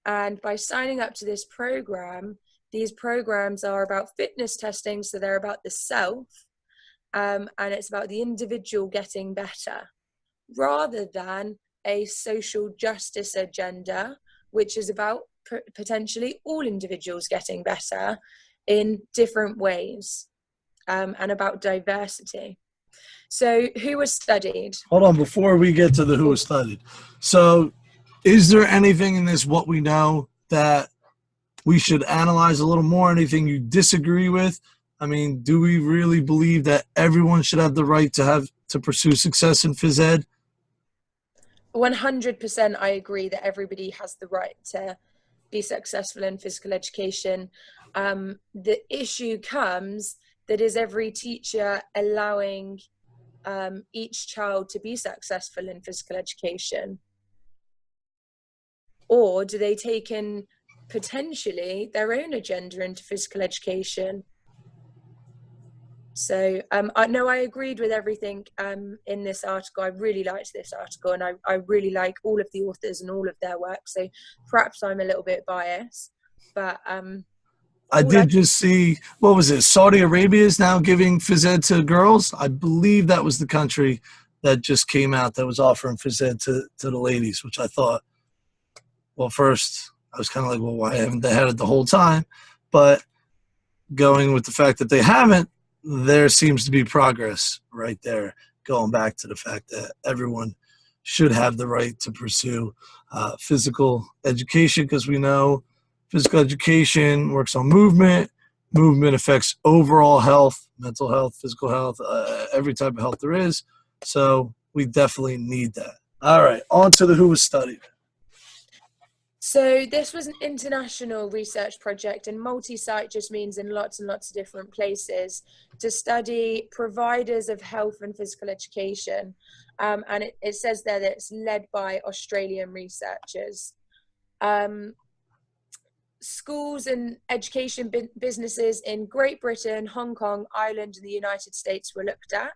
and by signing up to this program, these programs are about fitness testing, so they're about the self, and it's about the individual getting better, rather than a social justice agenda, which is about potentially all individuals getting better in different ways, and about diversity. So who was studied? Hold on, before we get to the who was studied. So is there anything in this what we know that we should analyze a little more? Anything you disagree with? I mean, do we really believe that everyone should have the right to pursue success in phys ed? 100% I agree that everybody has the right to be successful in physical education. The issue comes that is every teacher allowing each child to be successful in physical education? or do they take in potentially their own agenda into physical education? So I know I agreed with everything in this article. I really liked this article, and I really like all of the authors and all of their work. So perhaps I'm a little bit biased, but I did just see, what was it? Saudi Arabia is now giving phys ed to girls. I believe that was the country that just came out that was offering phys ed to the ladies, which I thought, well, first I was kind of like, well, why haven't they had it the whole time? But going with the fact that they haven't, there seems to be progress right there, going back to the fact that everyone should have the right to pursue physical education, because we know physical education works on movement. Movement affects overall health, mental health, physical health, every type of health there is. So we definitely need that. All right, on to the who was studied. So this was an international research project, and multi-site just means in lots and lots of different places, to study providers of health and physical education. And it says there that it's led by Australian researchers. Schools and education businesses in Great Britain, Hong Kong, Ireland, and the United States were looked at.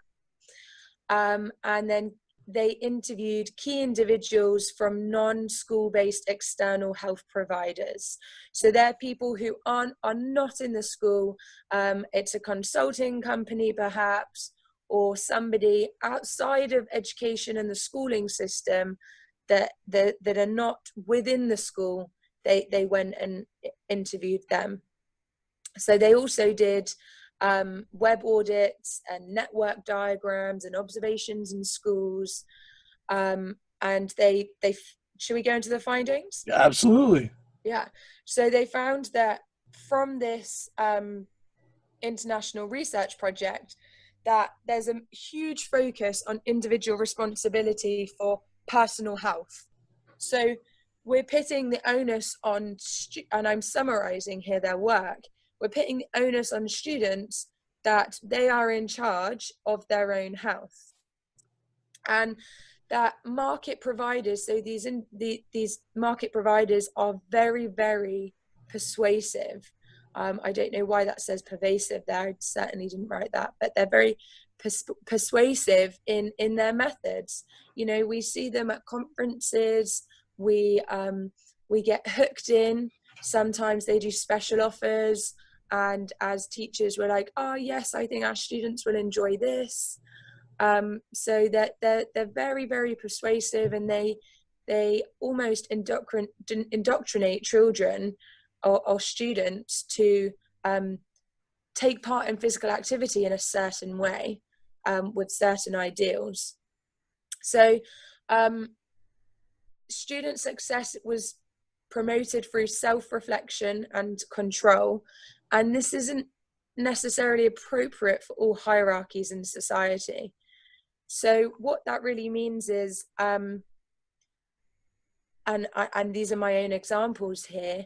And then they interviewed key individuals from non-school-based external health providers. So they're people who are not in the school. It's a consulting company perhaps, or somebody outside of education and the schooling system that are not within the school. They went and interviewed them. So they also did web audits and network diagrams and observations in schools. And they should we go into the findings? Yeah, absolutely. Yeah. So they found that from this international research project, that there's a huge focus on individual responsibility for personal health. So we're pitting the onus on, and I'm summarizing here their work, we're putting the onus on students that they are in charge of their own health. And that market providers, so these market providers are very, very persuasive. I don't know why that says pervasive there. I certainly didn't write that, but they're very persuasive in their methods. You know, we see them at conferences. We get hooked in. Sometimes they do special offers, and as teachers we're like, oh yes, I think our students will enjoy this. So that they're very, very persuasive, and they almost indoctrinate children or students to take part in physical activity in a certain way, with certain ideals. So student success was promoted through self-reflection and control, and this isn't necessarily appropriate for all hierarchies in society. So what that really means is, and these are my own examples here,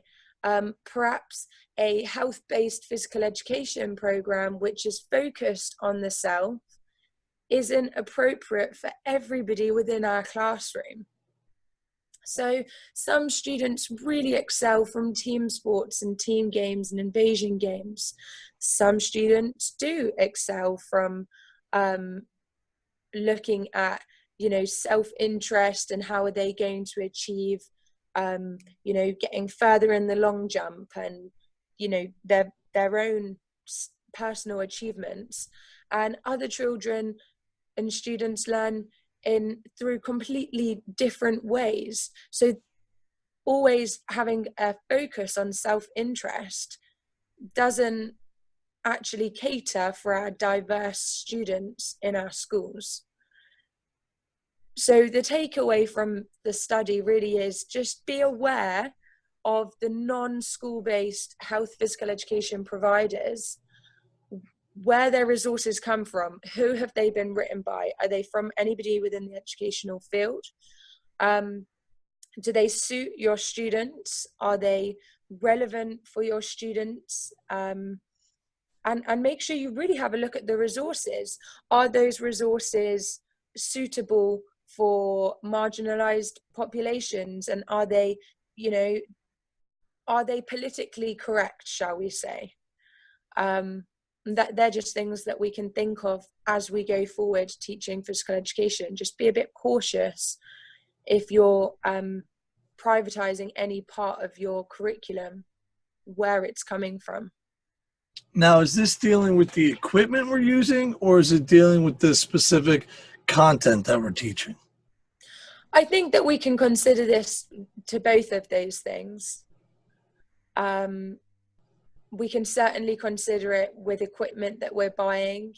perhaps a health-based physical education program which is focused on the self isn't appropriate for everybody within our classroom. So some students really excel from team sports and team games and invasion games. Some students do excel from looking at, you know, self-interest and how are they going to achieve, you know, getting further in the long jump and, you know, their own personal achievements. And other children and students learn through completely different ways. So always having a focus on self-interest doesn't actually cater for our diverse students in our schools. So the takeaway from the study really is just be aware of the non-school-based health physical education providers, where their resources come from, who have they been written by, are they from anybody within the educational field, do they suit your students, are they relevant for your students, and make sure you really have a look at the resources. Are those resources suitable for marginalized populations, and are they you know, are they politically correct, shall we say? That they're just things that we can think of as we go forward teaching physical education. Just be a bit cautious if you're privatizing any part of your curriculum, where it's coming from. Now, is this dealing with the equipment we're using, or is it dealing with the specific content that we're teaching? I think that we can consider this to both of those things. We can certainly consider it with equipment that we're buying.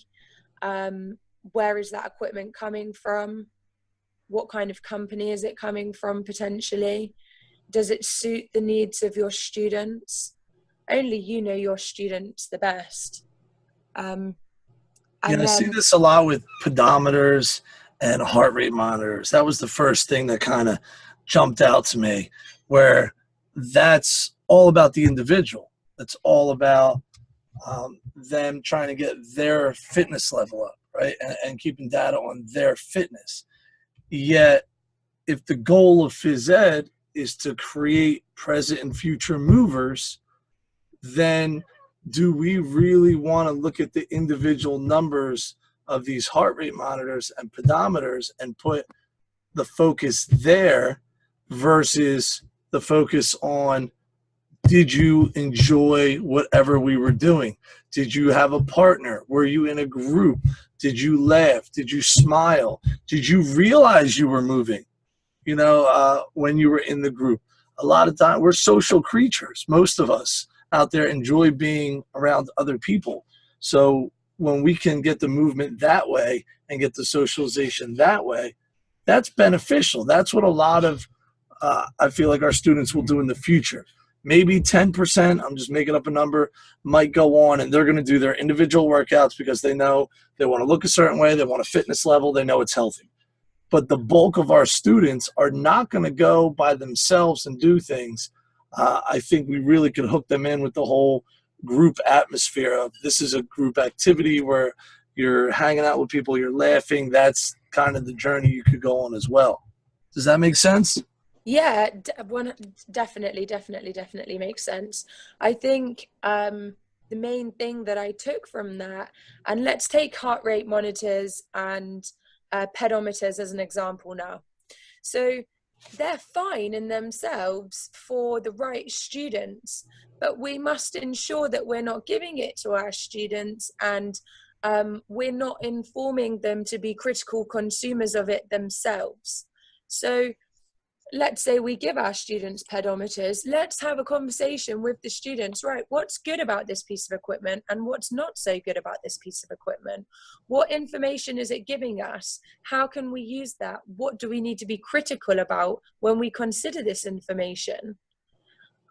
Where is that equipment coming from? What kind of company is it coming from potentially? Does it suit the needs of your students? Only you know your students the best. I see this a lot with pedometers and heart rate monitors. That was the first thing that kind of jumped out to me, where that's all about the individual. It's all about them trying to get their fitness level up, right? And keeping data on their fitness. Yet, if the goal of phys ed is to create present and future movers, then do we really want to look at the individual numbers of these heart rate monitors and pedometers and put the focus there versus the focus on, did you enjoy whatever we were doing? Did you have a partner? Were you in a group? Did you laugh? Did you smile? Did you realize you were moving, when you were in the group? A lot of time, we're social creatures. Most of us out there enjoy being around other people. So when we can get the movement that way and get the socialization that way, that's beneficial. That's what a lot of, I feel like our students will do in the future. Maybe 10%, I'm just making up a number, might go on and they're going to do their individual workouts because they know they want to look a certain way, they want a fitness level, they know it's healthy. But the bulk of our students are not going to go by themselves and do things. I think we really could hook them in with the whole group atmosphere of, this is a group activity where you're hanging out with people, you're laughing. That's kind of the journey you could go on as well. Does that make sense? Yeah, definitely makes sense. I think the main thing that I took from that, and let's take heart rate monitors and pedometers as an example now. So they're fine in themselves for the right students, but we must ensure that we're not giving it to our students and we're not informing them to be critical consumers of it themselves. So let's say we give our students pedometers, let's have a conversation with the students, right? What's good about this piece of equipment and what's not so good about this piece of equipment? What information is it giving us? How can we use that? What do we need to be critical about when we consider this information?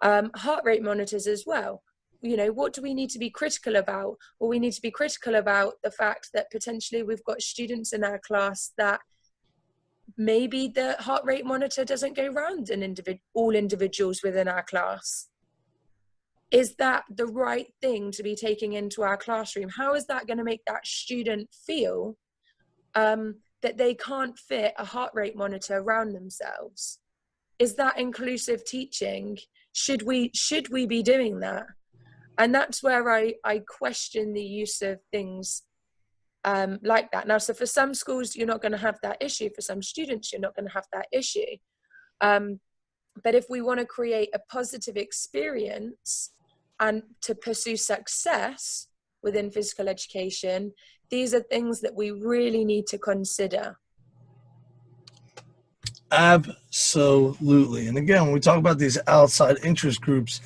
Heart rate monitors as well. What do we need to be critical about? Well, we need to be critical about the fact that potentially we've got students in our class that maybe the heart rate monitor doesn't go round all individuals within our class. Is that the right thing to be taking into our classroom? How is that going to make that student feel that they can't fit a heart rate monitor around themselves? Is that inclusive teaching? Should we be doing that? And that's where I question the use of things like that. Now, so for some schools, you're not going to have that issue. For some students, you're not going to have that issue. But if we want to create a positive experience and to pursue success within physical education, these are things that we really need to consider. Absolutely. And again, when we talk about these outside interest groups,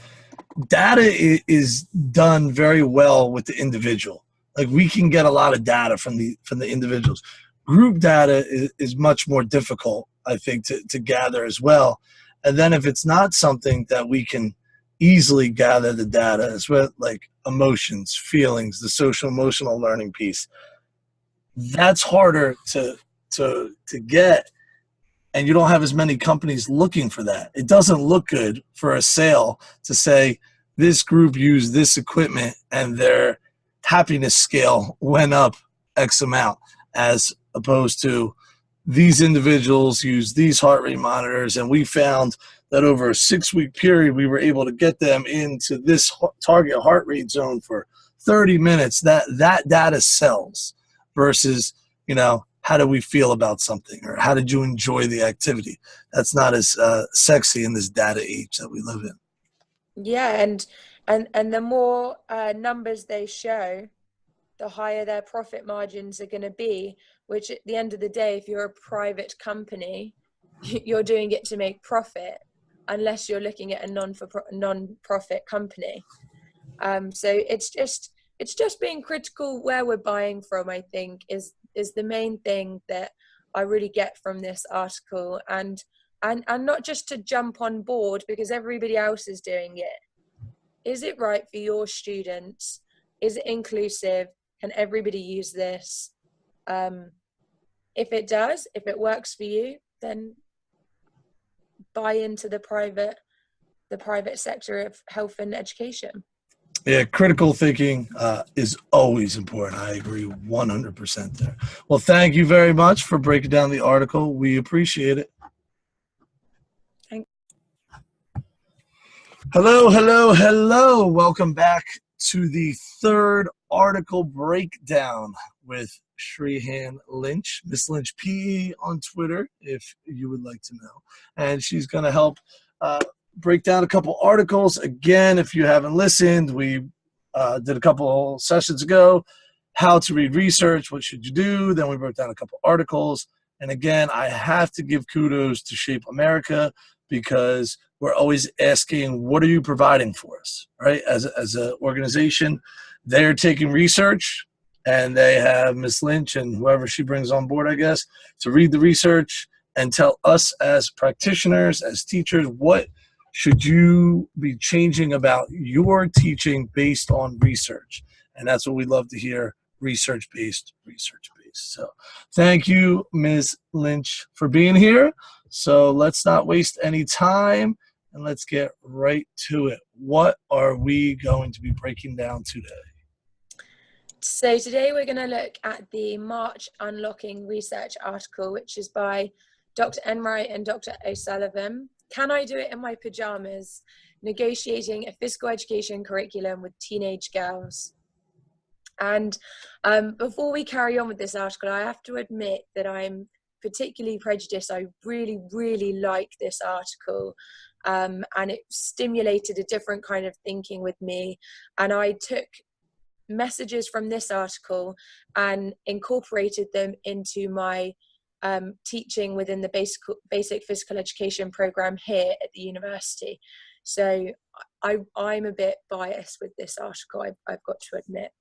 data is done very well with the individual. Like, we can get a lot of data from the individuals. Group data is much more difficult, I think, to gather as well. And then if it's not something that we can easily gather the data, as well, like emotions, feelings, the social emotional learning piece, that's harder to get. And you don't have as many companies looking for that. It doesn't look good for a sale to say this group used this equipment and their happiness scale went up X amount, as opposed to these individuals use these heart rate monitors, and we found that over a 6-week period, we were able to get them into this target heart rate zone for 30 minutes. That data sells versus, how do we feel about something, or how did you enjoy the activity? That's not as sexy in this data age that we live in. Yeah, and the more numbers they show, the higher their profit margins are going to be, which at the end of the day, if you're a private company, you're doing it to make profit, unless you're looking at a non-profit company. So it's just being critical where we're buying from, I think, is the main thing that I really get from this article, and not just to jump on board because everybody else is doing it. Is it right for your students? Is it inclusive? Can everybody use this? If it does, if it works for you, then buy into the private sector of health and education. Yeah, critical thinking is always important. I agree 100% there. Well, thank you very much for breaking down the article. We appreciate it. Hello, hello, hello. Welcome back to the third article breakdown with Shreehan Lynch, Miss Lynch PE on Twitter, if you would like to know. And she's going to help break down a couple articles. Again, if you haven't listened, we did a couple sessions ago, how to read research, what should you do? Then we broke down a couple articles. And again, I have to give kudos to Shape America, because we're always asking, what are you providing for us, right? As an organization, they're taking research, and they have Miss Lynch and whoever she brings on board, I guess, to read the research and tell us as practitioners, as teachers, what should you be changing about your teaching based on research. And that's what we love to hear, research-based. So thank you, Ms. Lynch, for being here. So let's not waste any time, and let's get right to it. What are we going to be breaking down today? So today we're going to look at the March Unlocking Research article, which is by Dr. Enright and Dr. O'Sullivan. Can I do it in my pajamas? Negotiating a physical education curriculum with teenage girls. And before we carry on with this article, I have to admit that I'm particularly prejudiced. I really, really like this article, and it stimulated a different kind of thinking with me. And I took messages from this article and incorporated them into my teaching within the basic physical education program here at the university. So I'm a bit biased with this article, I've got to admit.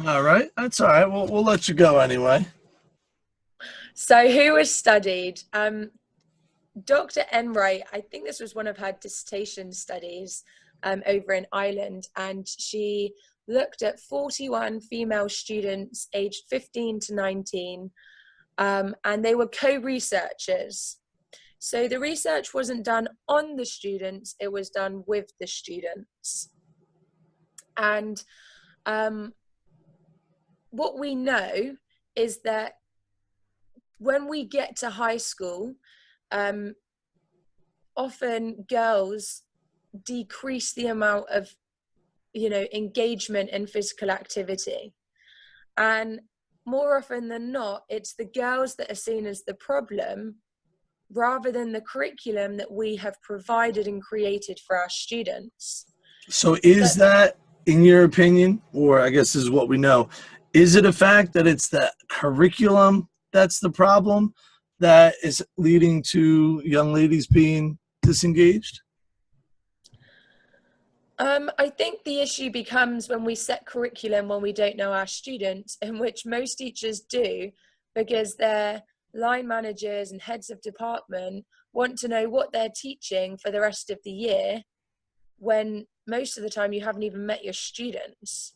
All right, that's all right. We'll let you go anyway. So who was studied? Dr. Enright, I think this was one of her dissertation studies over in Ireland, and she looked at 41 female students aged 15 to 19, and they were co-researchers. So the research wasn't done on the students, it was done with the students. And what we know is that when we get to high school, often girls decrease the amount of, engagement in physical activity. And more often than not, it's the girls that are seen as the problem rather than the curriculum that we have provided and created for our students. So is that, in your opinion, or I guess this is what we know, is it a fact that it's the curriculum that's the problem that is leading to young ladies being disengaged? I think the issue becomes when we set curriculum when we don't know our students, in which most teachers do, because their line managers and heads of department want to know what they're teaching for the rest of the year, when most of the time you haven't even met your students.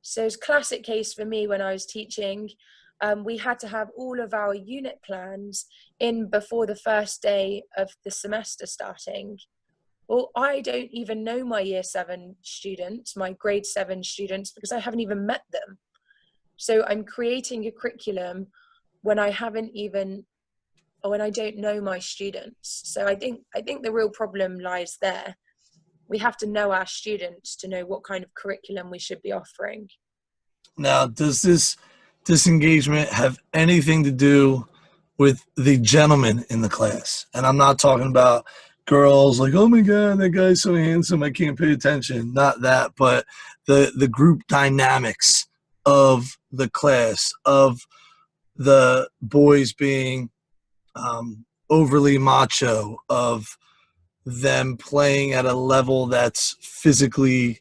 So it's a classic case for me when I was teaching. We had to have all of our unit plans in before the first day of the semester starting. Well, I don't even know my year 7 students, my grade 7 students, because I haven't even met them. So I'm creating a curriculum when I haven't even, or when I don't know my students. So I think the real problem lies there. We have to know our students to know what kind of curriculum we should be offering. Now, does this disengagement have anything to do with the gentlemen in the class? And I'm not talking about girls like, oh my God, that guy's so handsome, I can't pay attention. Not that, but the group dynamics of the class, of the boys being overly macho, of them playing at a level that's physically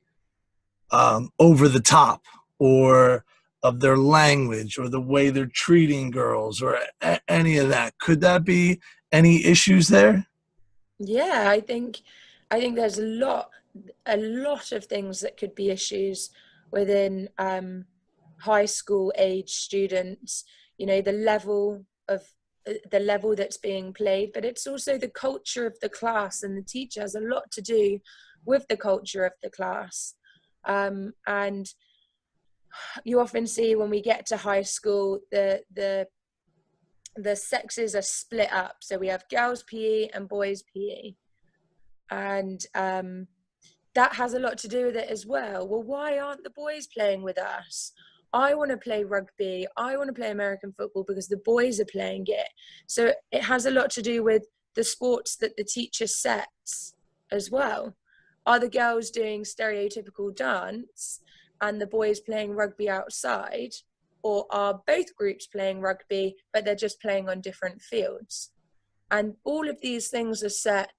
over the top, or of their language, or the way they're treating girls, or any of that. Could that be any issues there? Yeah, I think there's a lot of things that could be issues within high school age students. You know, the level that's being played, but it's also the culture of the class, and the teacher has a lot to do with the culture of the class. And you often see when we get to high school, the sexes are split up. So we have girls PE and boys PE, and that has a lot to do with it as well. Well, why aren't the boys playing with us? I want to play rugby, I want to play American football because the boys are playing it. So it has a lot to do with the sports that the teacher sets as well. Are the girls doing stereotypical dance and the boys playing rugby outside? Or are both groups playing rugby, but they're just playing on different fields? And all of these things are set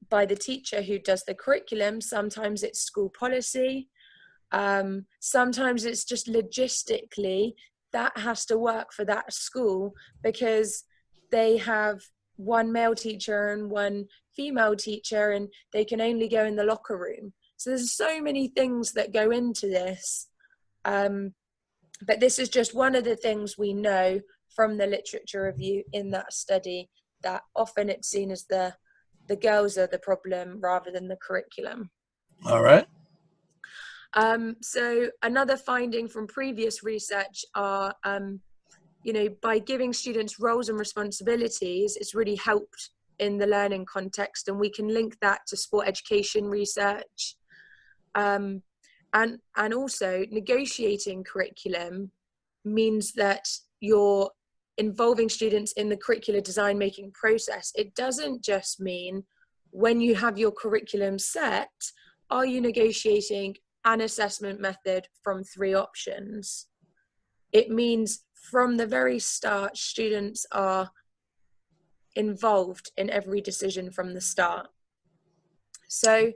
by the teacher who does the curriculum. Sometimes it's school policy. Sometimes it's just logistically that has to work for that school because they have one male teacher and one female teacher, and they can only go in the locker room. So there's so many things that go into this. But this is just one of the things we know from the literature review in that study, that often it's seen as the girls are the problem rather than the curriculum. All right. So another finding from previous research are, by giving students roles and responsibilities, it's really helped in the learning context, and we can link that to sport education research. And also negotiating curriculum means that you're involving students in the curricular design making process. It doesn't just mean when you have your curriculum set, are you negotiating an assessment method from 3 options? It means from the very start, students are involved in every decision from the start. So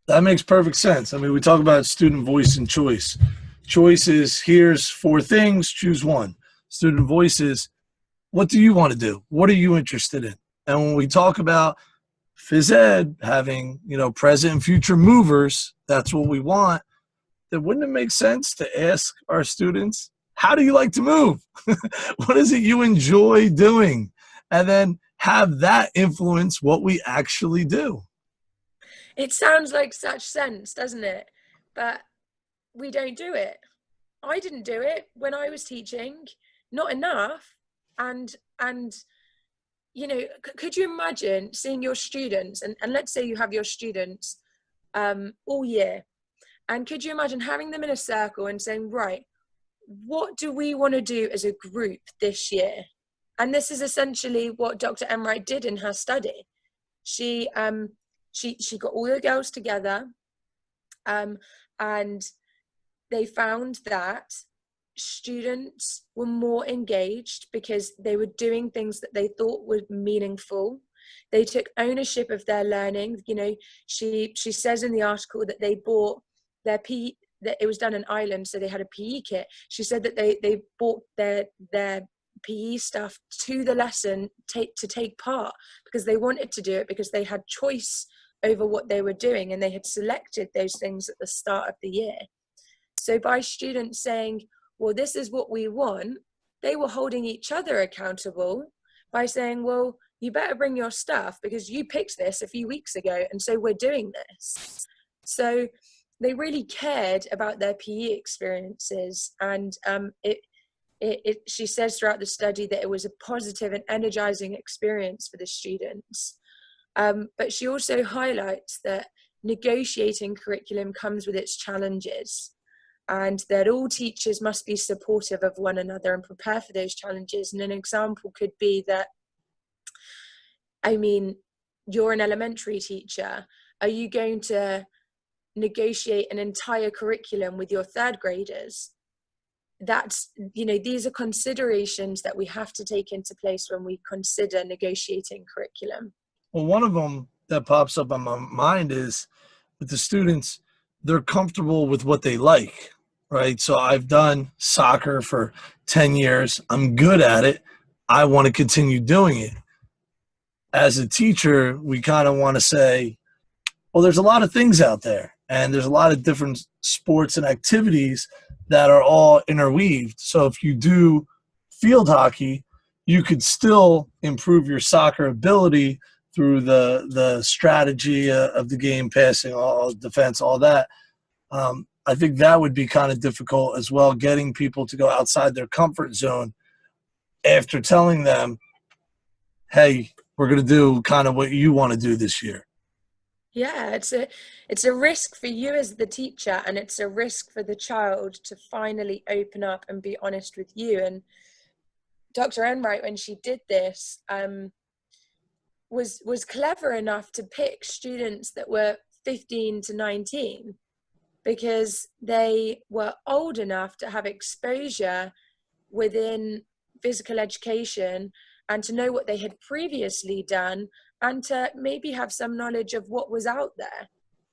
That makes perfect sense. I mean, we talk about student voice and choice. Choice is here's 4 things, choose one. Student voice is what do you want to do? What are you interested in? And when we talk about phys ed having, present and future movers, that's what we want. Then wouldn't it make sense to ask our students, how do you like to move? What is it you enjoy doing? And then have that influence what we actually do. it sounds like such sense, doesn't it? But we don't do it. I didn't do it when I was teaching, not enough. And could you imagine seeing your students, and let's say you have your students all year, and could you imagine having them in a circle and saying, right, what do we want to do as a group this year? And this is essentially what Dr. Emright did in her study. She got all the girls together, and they found that students were more engaged because they were doing things that they thought were meaningful. They took ownership of their learning. She says in the article that they bought their PE, that it was done in Ireland, so they had a PE kit. She said that they bought their PE stuff to the lesson to take part because they wanted to do it, because they had choice over what they were doing, and they had selected those things at the start of the year. So by students saying, well, this is what we want, they were holding each other accountable by saying, well, you better bring your stuff because you picked this a few weeks ago, and so we're doing this. So they really cared about their PE experiences, and she says throughout the study that it was a positive and energizing experience for the students. But she also highlights that negotiating curriculum comes with its challenges, and that all teachers must be supportive of one another and prepare for those challenges. And an example could be that, I mean, you're an elementary teacher. Are you going to negotiate an entire curriculum with your third graders? That's, these are considerations that we have to take into place when we consider negotiating curriculum. Well, one of them that pops up on my mind is with the students, they're comfortable with what they like, right? So I've done soccer for 10 years. I'm good at it. I want to continue doing it. As a teacher, we kind of want to say, well, there's a lot of things out there, and there's a lot of different sports and activities that are all interweaved. So if you do field hockey, you could still improve your soccer ability through the strategy of the game, passing, all defense, all that. I think that would be kind of difficult as well, getting people to go outside their comfort zone after telling them, hey, we're going to do kind of what you want to do this year. Yeah, it's a risk for you as the teacher, and it's a risk for the child to finally open up and be honest with you. And Dr. Enright, when she did this, was clever enough to pick students that were 15 to 19, because they were old enough to have exposure within physical education and to know what they had previously done, and to maybe have some knowledge of what was out there.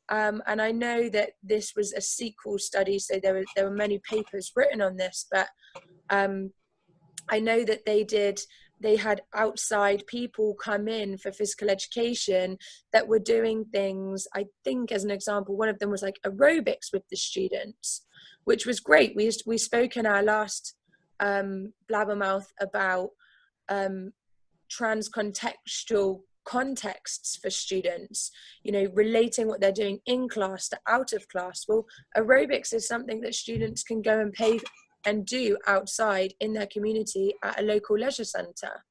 And I know that this was a sequel study, so there were many papers written on this, but I know that they had outside people come in for physical education that were doing things. I think, as an example, one of them was like aerobics with the students, which was great. We spoke in our last Blabbermouth about transcontextual contexts for students, relating what they're doing in class to out of class. Well, aerobics is something that students can go and pay and do outside in their community at a local leisure centre.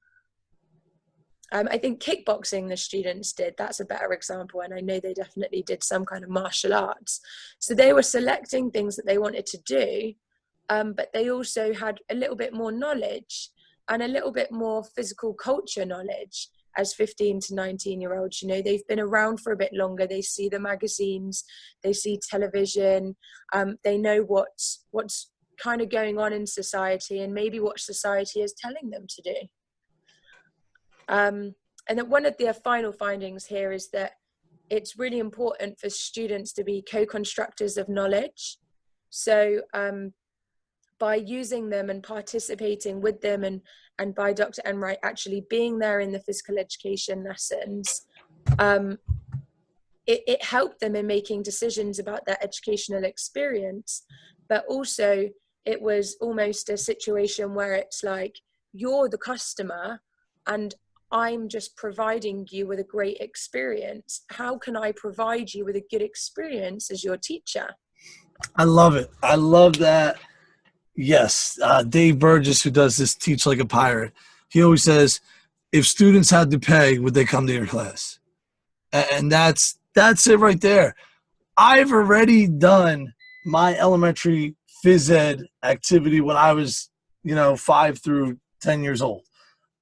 I think kickboxing the students did, that's a better example, and I know they definitely did some kind of martial arts. So they were selecting things that they wanted to do, but they also had a little bit more knowledge and a little bit more physical culture knowledge as 15 to 19-year-olds. They've been around for a bit longer. They see the magazines, they see television, they know what's kind of going on in society, and maybe what society is telling them to do. And then one of the final findings here is that it's really important for students to be co-constructors of knowledge. So by using them and participating with them, and by Dr. Enright actually being there in the physical education lessons, it helped them in making decisions about their educational experience. But also it was almost a situation where it's like, you're the customer and I'm just providing you with a great experience. How can I provide you with a good experience as your teacher? I love it. I love that. Yes. Dave Burgess, who does this Teach Like a Pirate, he always says, if students had to pay, would they come to your class? And that's it right there. I've already done my elementary phys ed activity when I was, 5 through 10 years old.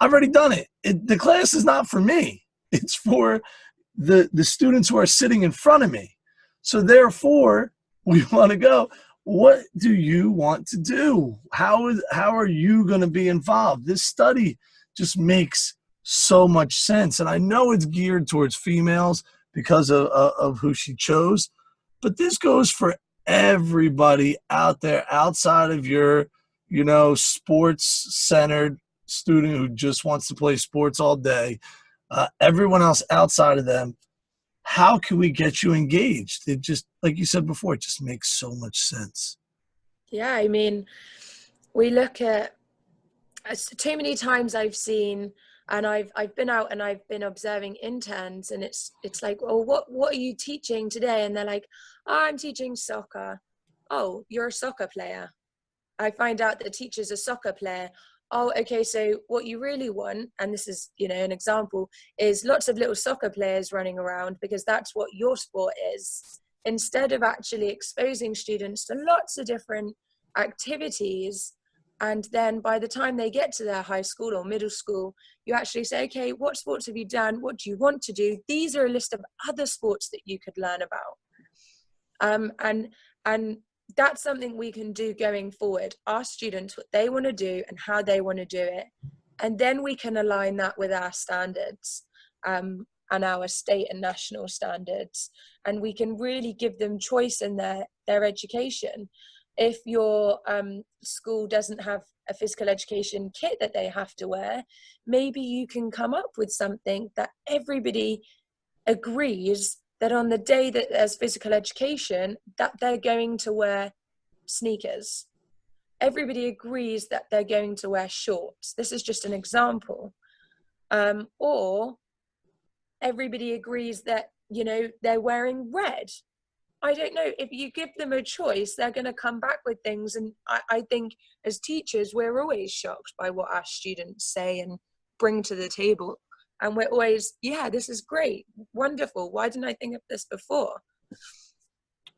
I've already done it. The class is not for me. It's for the students who are sitting in front of me. So therefore, we want to go, what do you want to do? How are you going to be involved? This study just makes so much sense. And I know it's geared towards females because of who she chose, but this goes for everybody out there outside of your, sports-centered student who just wants to play sports all day. Everyone else outside of them, how can we get you engaged? It just, like you said before, it just makes so much sense. Yeah, I mean, we look at too many times I've seen, and I've been out and I've been observing interns, and it's like, oh, what are you teaching today? And they're like, oh, I'm teaching soccer. Oh, you're a soccer player. I find out that the teacher's a soccer player. Oh, okay, so what you really want, and this is, you know, an example, is lots of little soccer players running around because that's what your sport is, instead of actually exposing students to lots of different activities. And then by the time they get to their high school or middle school, you actually say, okay, what sports have you done? What do you want to do? These are a list of other sports that you could learn about. And that's something we can do going forward. Ask students what they want to do and how they want to do it. And then we can align that with our standards, and our state and national standards. And we can really give them choice in their education. If your school doesn't have a physical education kit that they have to wear, maybe you can come up with something that everybody agrees that on the day that there's physical education, that they're going to wear sneakers. Everybody agrees that they're going to wear shorts. This is just an example. Or everybody agrees that, you know, they're wearing red. I don't know. If you give them a choice, they're going to come back with things. And I think as teachers, we're always shocked by what our students say and bring to the table. And we're always, yeah, this is great, wonderful. Why didn't I think of this before?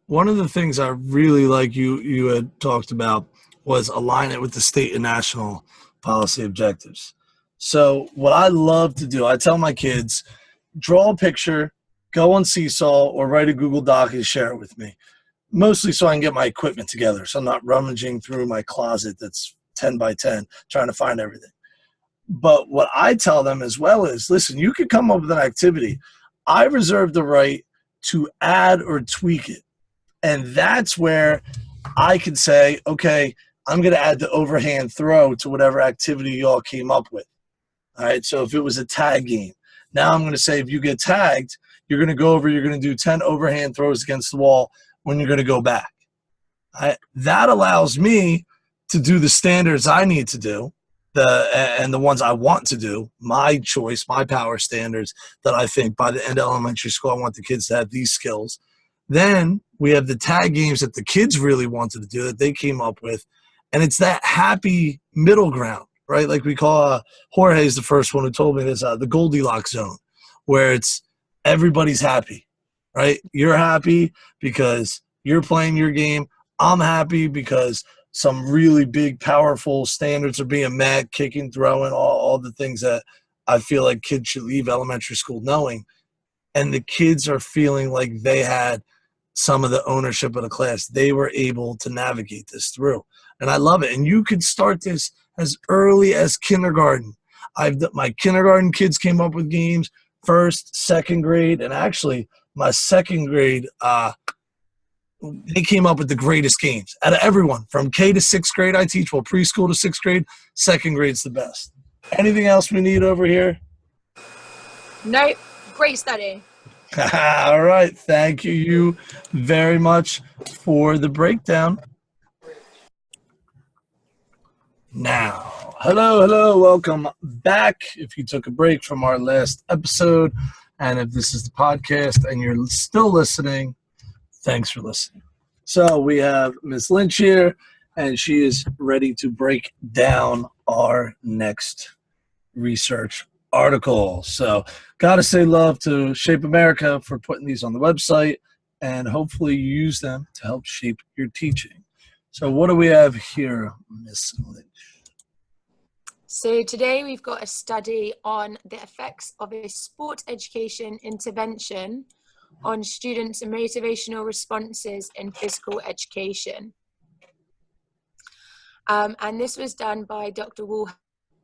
One of the things I really like you had talked about was align it with the state and national policy objectives. So what I love to do, I tell my kids, draw a picture, go on Seesaw or write a Google Doc and share it with me. Mostly so I can get my equipment together. So I'm not rummaging through my closet that's 10 by 10 trying to find everything. But what I tell them as well is, listen, you could come up with an activity. I reserve the right to add or tweak it. And that's where I can say, okay, I'm going to add the overhand throw to whatever activity you all came up with. All right, so if it was a tag game, now I'm going to say if you get tagged, you're going to go over, you're going to do 10 overhand throws against the wall when you're going to go back. All right? That allows me to do the standards I need to do, and the ones I want to do, my choice, my power standards that I think by the end of elementary school, I want the kids to have these skills. Then we have the tag games that the kids really wanted to do that they came up with. And it's that happy middle ground, right? Like we call Jorge's the first one who told me this, the Goldilocks zone, where it's everybody's happy, right? You're happy because you're playing your game. I'm happy because some really big, powerful standards are being met, kicking, throwing, all the things that I feel like kids should leave elementary school knowing. And the kids are feeling like they had some of the ownership of the class. They were able to navigate this through. And I love it. And you could start this as early as kindergarten. My kindergarten kids came up with games, first, second grade, and actually my second grade, they came up with the greatest games out of everyone. From K to sixth grade, I teach, well, preschool to sixth grade, second grade's the best. Anything else we need over here? No, great study. All right. Thank you very much for the breakdown. Now, hello, welcome back. If you took a break from our last episode, and if this is the podcast and you're still listening, thanks for listening. So we have Ms. Lynch here, and she is ready to break down our next research article. So gotta say love to Shape America for putting these on the website, and hopefully you use them to help shape your teaching. So what do we have here, Ms. Lynch? So today we've got a study on the effects of a sport education intervention on students' motivational responses in physical education. And this was done by Dr. Woolhead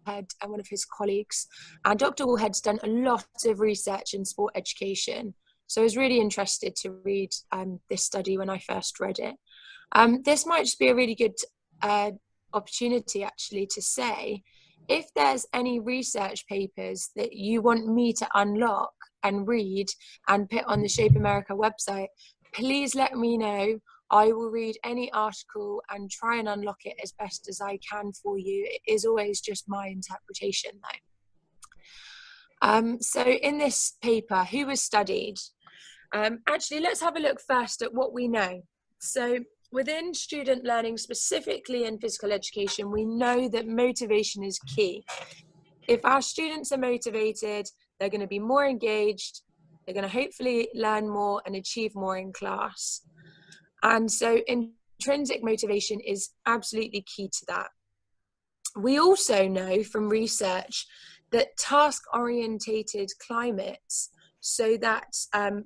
and one of his colleagues. And Dr. Woolhead's done a lot of research in sport education. So I was really interested to read this study when I first read it. This might just be a really good opportunity actually to say, if there's any research papers that you want me to unlock and read and put on the Shape America website, please let me know. I will read any article and try and unlock it as best as I can for you. It is always just my interpretation though. So in this paper, who was studied? Actually, let's have a look first at what we know. So within student learning, specifically in physical education, we know that motivation is key. If our students are motivated, they're going to be more engaged, they're going to hopefully learn more and achieve more in class. And so intrinsic motivation is absolutely key to that. We also know from research that task-orientated climates, so that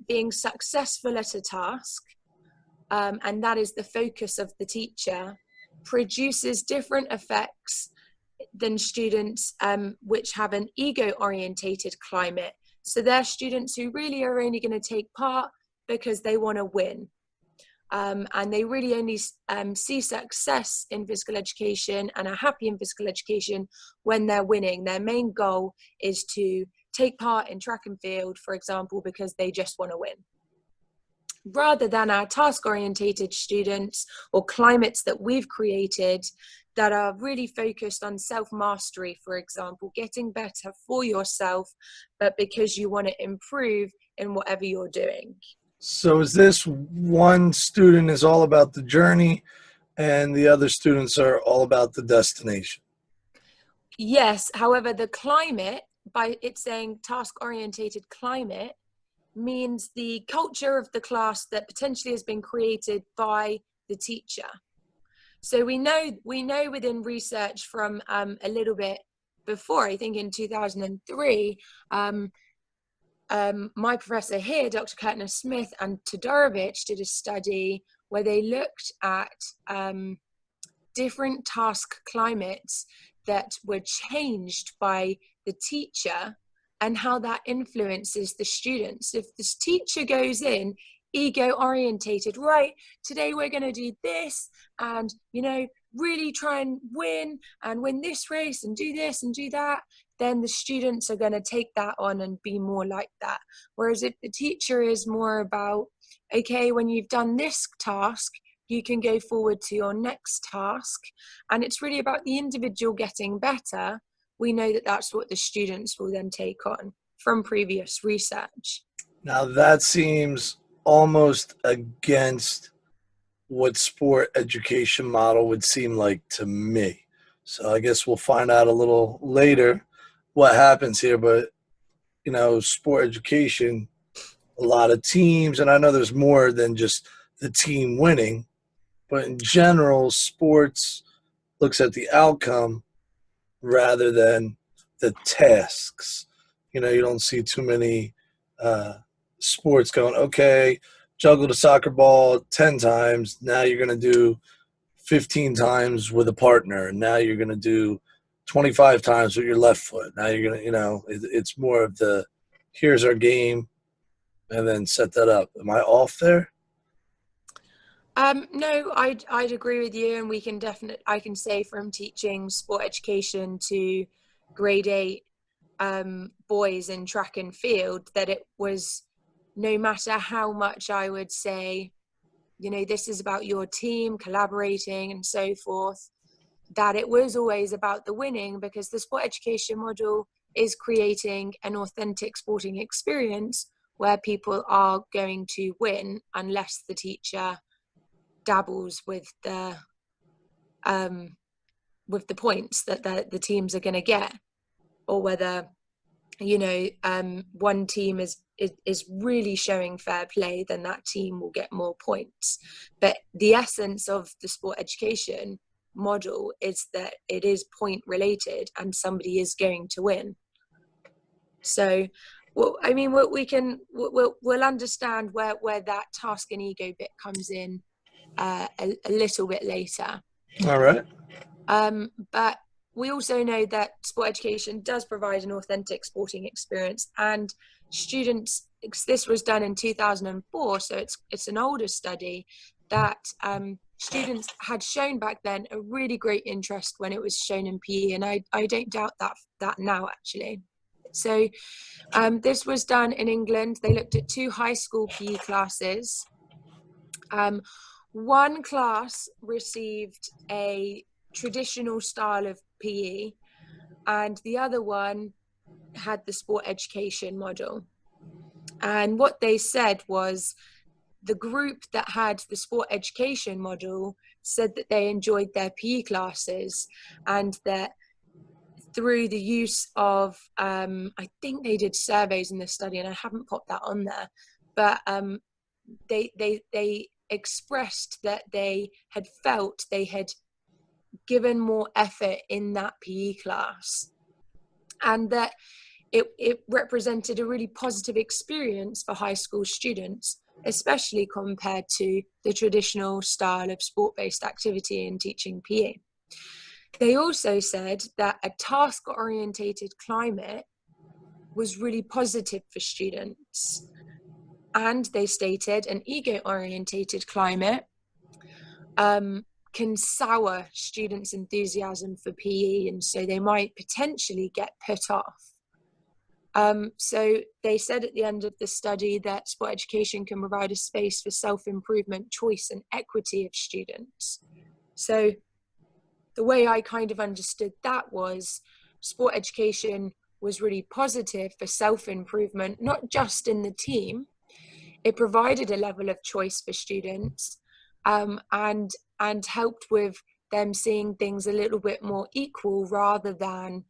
being successful at a task, and that is the focus of the teacher, produces different effects than students which have an ego-orientated climate. So they're students who really are only going to take part because they want to win. And they really only see success in physical education and are happy in physical education when they're winning. Their main goal is to take part in track and field, for example, because they just want to win. Rather than our task-orientated students or climates that we've created that are really focused on self-mastery, for example, getting better for yourself, but because you want to improve in whatever you're doing. So is this one student is all about the journey and the other students are all about the destination? Yes, however, the climate, by it saying task-orientated climate, means the culture of the class that potentially has been created by the teacher. So we know within research from a little bit before, I think in 2003, my professor here, Dr. Kurtner Smith and Todorovic, did a study where they looked at different task climates that were changed by the teacher and how that influences the students. If this teacher goes in ego orientated, right, today we're going to do this and, you know, really try and win this race and do this and do that, then the students are going to take that on and be more like that. Whereas if the teacher is more about, okay, when you've done this task, you can go forward to your next task, and it's really about the individual getting better, we know that that's what the students will then take on from previous research. Now that seems almost against what sport education model would seem like to me. So I guess we'll find out a little later what happens here. But, you know, sport education, a lot of teams, and I know there's more than just the team winning, but in general, sports looks at the outcome rather than the tasks. You know, you don't see too many sports going, okay, juggle the soccer ball 10 times. Now you're going to do 15 times with a partner. And now you're going to do 25 times with your left foot. Now you're going to, you know, it's more of the, here's our game, and then set that up. Am I off there? No, I'd agree with you, and I can say from teaching sport education to grade 8 boys in track and field that it was, no matter how much I would say, you know, this is about your team collaborating and so forth, that it was always about the winning, because the sport education model is creating an authentic sporting experience where people are going to win unless the teacher dabbles with the points that the teams are going to get, or whether, you know, one team is really showing fair play, then that team will get more points. But the essence of the sport education model is that it is point related and somebody is going to win. So, well, I mean, we'll understand where that task and ego bit comes in a little bit later. All right. But we also know that sport education does provide an authentic sporting experience, and students, this was done in 2004, so it's an older study, that students had shown back then a really great interest when it was shown in PE, and I don't doubt that now, actually. So this was done in England. They looked at 2 high school PE classes. One class received a traditional style of PE, and the other one had the sport education model. And what they said was the group that had the sport education model said that they enjoyed their PE classes, and that through the use of, I think they did surveys in this study, and I haven't popped that on there, but they expressed that they had felt they had given more effort in that PE class, and that it represented a really positive experience for high school students, especially compared to the traditional style of sport-based activity in teaching PE. They also said that a task-orientated climate was really positive for students. And they stated an ego-orientated climate can sour students' enthusiasm for PE, and so they might potentially get put off. So they said at the end of the study that sport education can provide a space for self-improvement, choice, and equity of students. So the way I kind of understood that was sport education was really positive for self-improvement, not just in the team. It provided a level of choice for students, and helped with them seeing things a little bit more equal rather than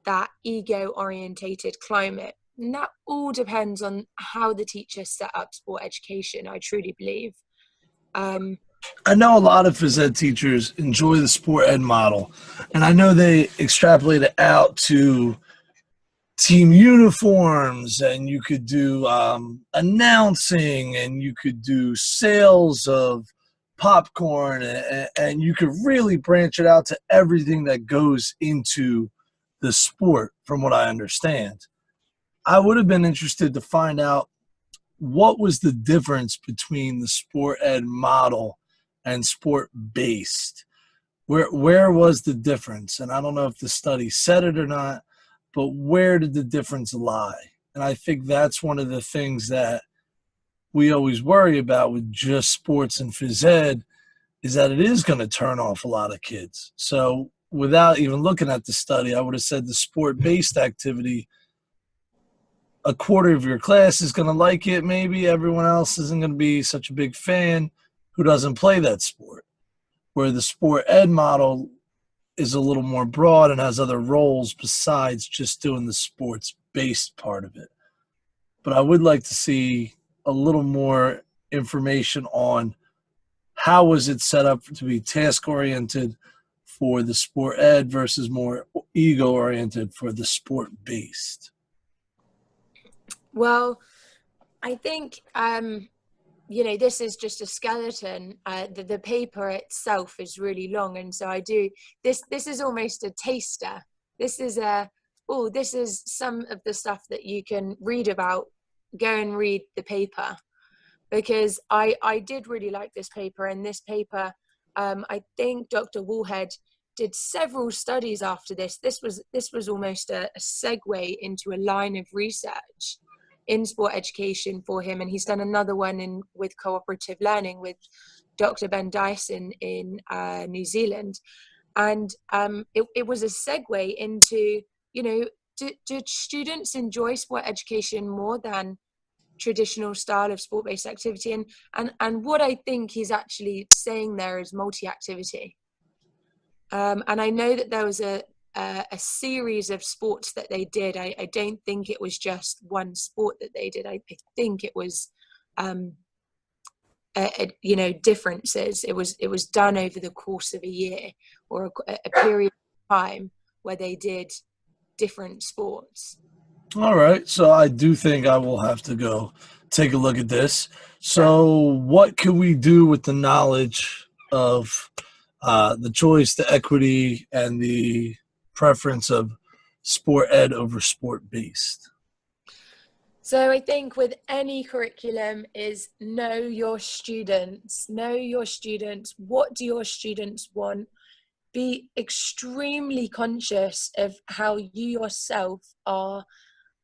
that ego-orientated climate. And that all depends on how the teacher set up sport education, I truly believe. I know a lot of phys ed teachers enjoy the sport ed model, and I know they extrapolate it out to team uniforms, and you could do announcing, and you could do sales of popcorn, and you could really branch it out to everything that goes into the sport, from what I understand. I would have been interested to find out what was the difference between the sport ed model and sport based. Where was the difference? And I don't know if the study said it or not, but where did the difference lie? And I think that's one of the things that we always worry about with just sports and phys ed, is that it is going to turn off a lot of kids. So without even looking at the study, I would have said the sport-based activity, a quarter of your class is going to like it. Maybe everyone else isn't going to be such a big fan who doesn't play that sport. Where the sport ed model is a little more broad and has other roles besides just doing the sports-based part of it. But I would like to see a little more information on how was it set up to be task-oriented for the sport ed versus more ego-oriented for the sport-based. Well, I think, this is just a skeleton. The paper itself is really long, and so this is almost a taster. This is some of the stuff that you can read about. Go and read the paper, because I did really like this paper. And this paper, I think Dr. Woolhead did several studies after this. This was almost a segue into a line of research in sport education for him, and he's done another one with cooperative learning with Dr. Ben Dyson in New Zealand. And it was a segue into, do students enjoy sport education more than traditional style of sport-based activity? And what I think he's actually saying there is multi-activity. And I know that there was a series of sports that they did. I don't think it was just one sport that they did. I think it was, differences. It was done over the course of a year or a period of time where they did different sports. All right. So I do think I will have to go take a look at this. So what can we do with the knowledge of the choice, the equity, and the preference of sport ed over sport based? So I think with any curriculum is know your students. Know your students. What do your students want? Be extremely conscious of how you yourself are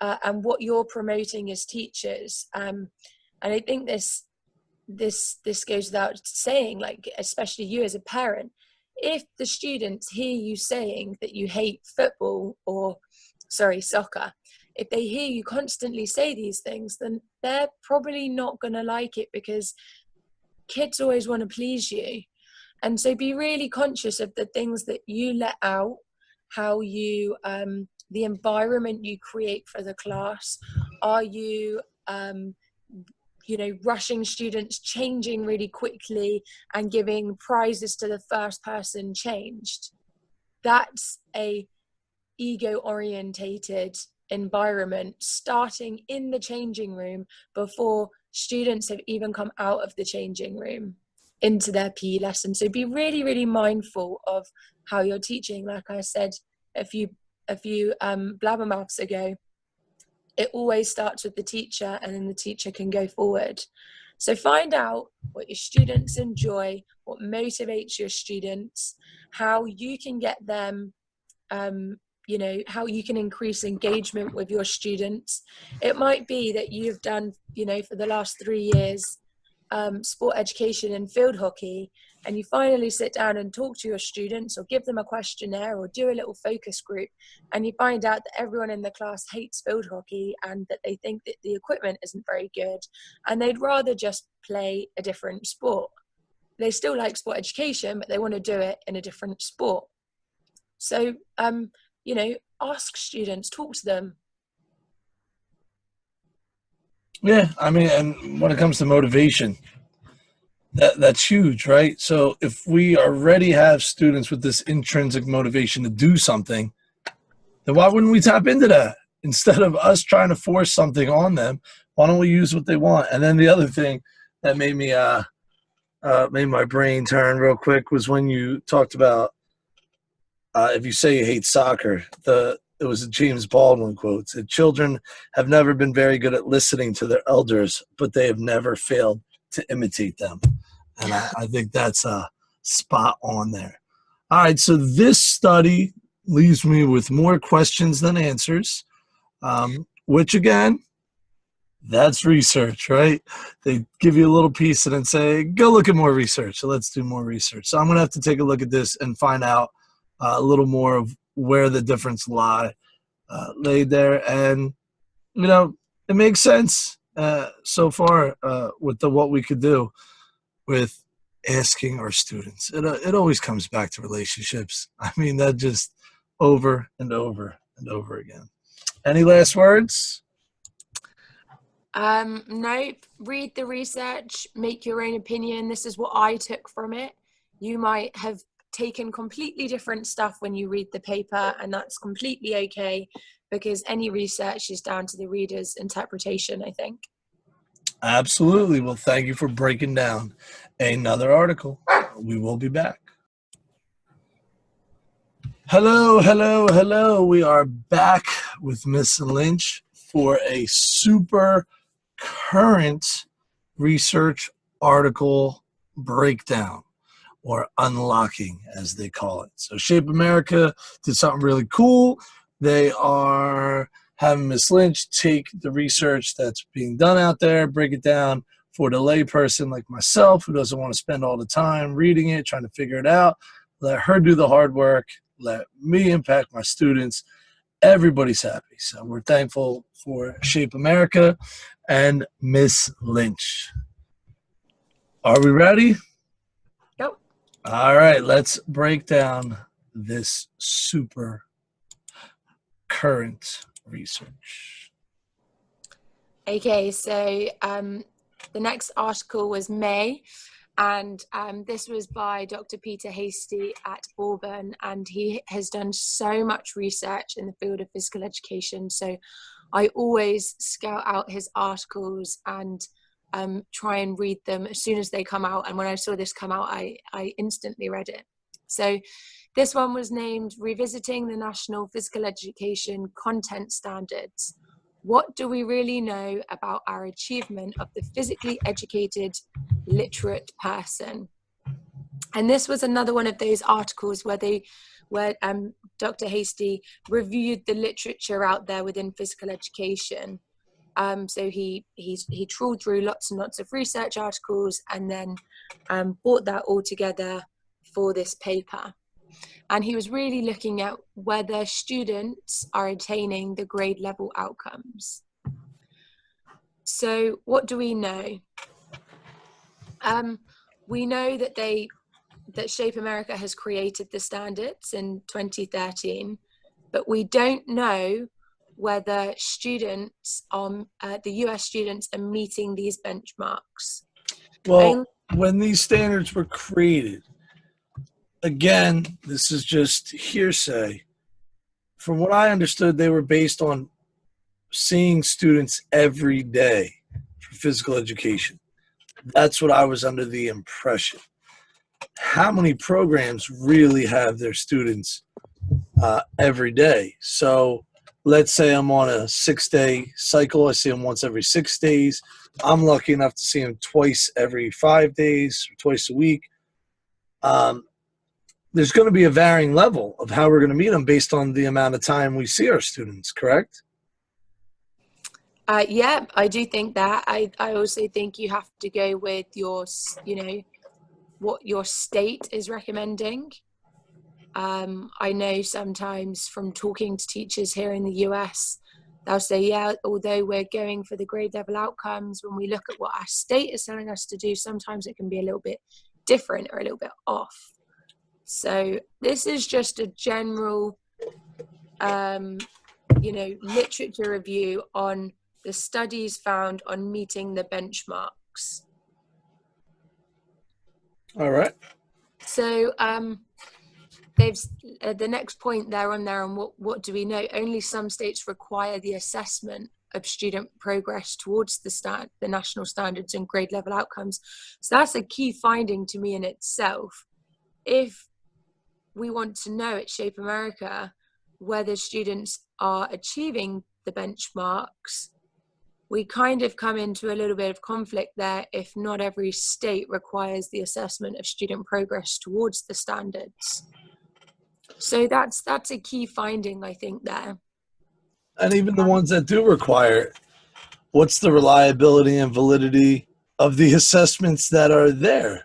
and what you're promoting as teachers. And I think this goes without saying, like, especially you as a parent, if the students hear you saying that you hate football or soccer, if they hear you constantly say these things, then they're probably not going to like it, because kids always want to please you. And so be really conscious of the things that you let out, how you, the environment you create for the class. Are you, rushing students, changing really quickly and giving prizes to the first person changed? That's a ego-orientated environment starting in the changing room before students have even come out of the changing room into their PE lesson. So be really, really mindful of how you're teaching. Like I said a few blabbermouths ago, it always starts with the teacher, and then the teacher can go forward. So find out what your students enjoy, what motivates your students, how you can get them, how you can increase engagement with your students. It might be that you've done, for the last 3 years, sport education and field hockey, and you finally sit down and talk to your students or give them a questionnaire or do a little focus group, and you find out that everyone in the class hates field hockey and that they think that the equipment isn't very good and they'd rather just play a different sport. They still like sport education, but they want to do it in a different sport. So, ask students, talk to them. Yeah, I mean, and when it comes to motivation, that's huge, right? So if we already have students with this intrinsic motivation to do something, then why wouldn't we tap into that? Instead of us trying to force something on them, why don't we use what they want? And then the other thing that made me made my brain turn real quick was when you talked about if you say you hate soccer, it was a James Baldwin quote. Said, "Children have never been very good at listening to their elders, but they have never failed to imitate them." And I think that's spot on there. All right, so this study leaves me with more questions than answers, which again, that's research, right? They give you a little piece and then say, go look at more research. So let's do more research. So I'm going to have to take a look at this and find out a little more of where the difference laid there. And, it makes sense so far with what we could do with asking our students. It always comes back to relationships. I mean, that just over and over and over again. Any last words? No, read the research, make your own opinion. This is what I took from it. You might have taken completely different stuff when you read the paper, and that's completely okay, because any research is down to the reader's interpretation, I think. Absolutely. Well, thank you for breaking down another article. We will be back. Hello, hello, hello. We are back with Miss Lynch for a super current research article breakdown, or unlocking as they call it. So Shape America did something really cool. They are having Miss Lynch take the research that's being done out there, break it down for the layperson like myself who doesn't want to spend all the time reading it, trying to figure it out. Let her do the hard work. Let me impact my students. Everybody's happy. So we're thankful for Shape America and Miss Lynch. Are we ready? Yep. All right, let's break down this super current research. Okay, so the next article was May, and this was by Dr. Peter Hasty at Auburn, and he has done so much research in the field of physical education. So I always scout out his articles and try and read them as soon as they come out. And when I saw this come out, I instantly read it. So this one was named Revisiting the National Physical Education Content Standards. What do we really know about our achievement of the physically educated, literate person? And this was another one of those articles where Dr. Hasty reviewed the literature out there within physical education. So he trawled through lots and lots of research articles and then brought that all together for this paper. And he was really looking at whether students are attaining the grade level outcomes. So what do we know? we know that Shape America has created the standards in 2013, but we don't know whether students the US students are meeting these benchmarks. Well, when these standards were created, again, this is just hearsay. From what I understood, they were based on seeing students every day for physical education. That's what I was under the impression. How many programs really have their students every day? So let's say I'm on a 6-day cycle. I see them once every 6 days. I'm lucky enough to see them twice every 5 days, or twice a week. There's going to be a varying level of how we're going to meet them based on the amount of time we see our students, correct? Yeah, I do think that. I also think you have to go with your, what your state is recommending. I know sometimes from talking to teachers here in the US, they'll say, yeah, although we're going for the grade level outcomes, when we look at what our state is telling us to do, sometimes it can be a little bit different or a little bit off. So this is just a general, literature review on the studies found on meeting the benchmarks. All right. So they've the next point they're on there, and what do we know? Only some states require the assessment of student progress towards the national standards and grade level outcomes. So that's a key finding to me in itself. If we want to know at Shape America whether students are achieving the benchmarks, we kind of come into a little bit of conflict there if not every state requires the assessment of student progress towards the standards. So that's a key finding, I think, there. And even the ones that do require it, what's the reliability and validity of the assessments that are there?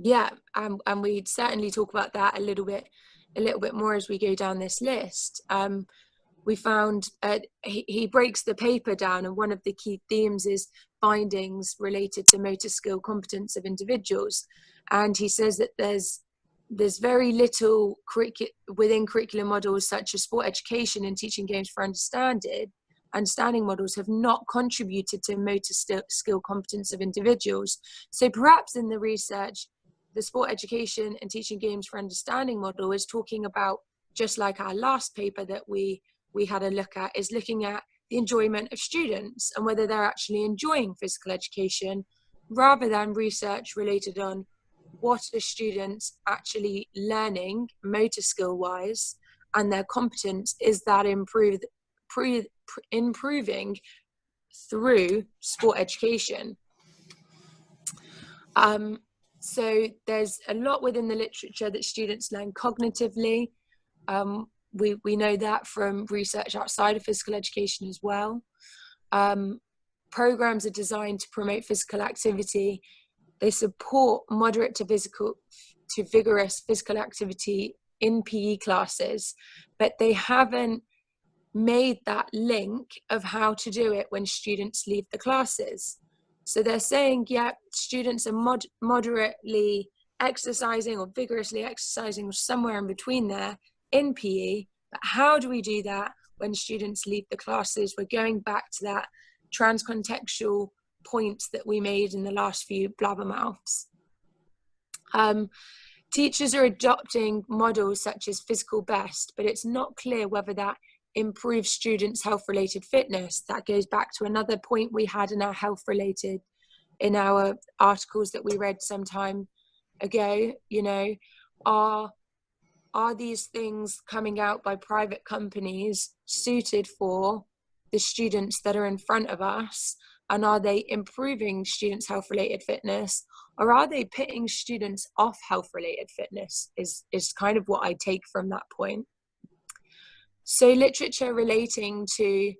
Yeah, and we certainly talk about that a little bit more as we go down this list. We found he breaks the paper down, and one of the key themes is findings related to motor skill competence of individuals. And he says that there's very little within curriculum models such as sport education and teaching games for understanding models have not contributed to motor skill competence of individuals. So perhaps in the research, the sport education and teaching games for understanding model is talking about, just like our last paper that we had a look at, is looking at the enjoyment of students and whether they're actually enjoying physical education, rather than research related on what are students actually learning motor skill wise, and their competence, is that improving through sport education. So there's a lot within the literature that students learn cognitively. We know that from research outside of physical education as well. Programs are designed to promote physical activity. They support moderate to vigorous physical activity in PE classes, but they haven't made that link of how to do it when students leave the classes. So they're saying, yeah, students are moderately exercising or vigorously exercising, or somewhere in between there in PE, but how do we do that when students leave the classes? We're going back to that transcontextual points that we made in the last few BlabberMouths. Teachers are adopting models such as physical best, but it's not clear whether that improves students' health-related fitness. That goes back to another point we had in our articles that we read some time ago. Are these things coming out by private companies suited for the students that are in front of us? And are they improving students' health-related fitness, or are they pitting students off health-related fitness is kind of what I take from that point. So literature relating to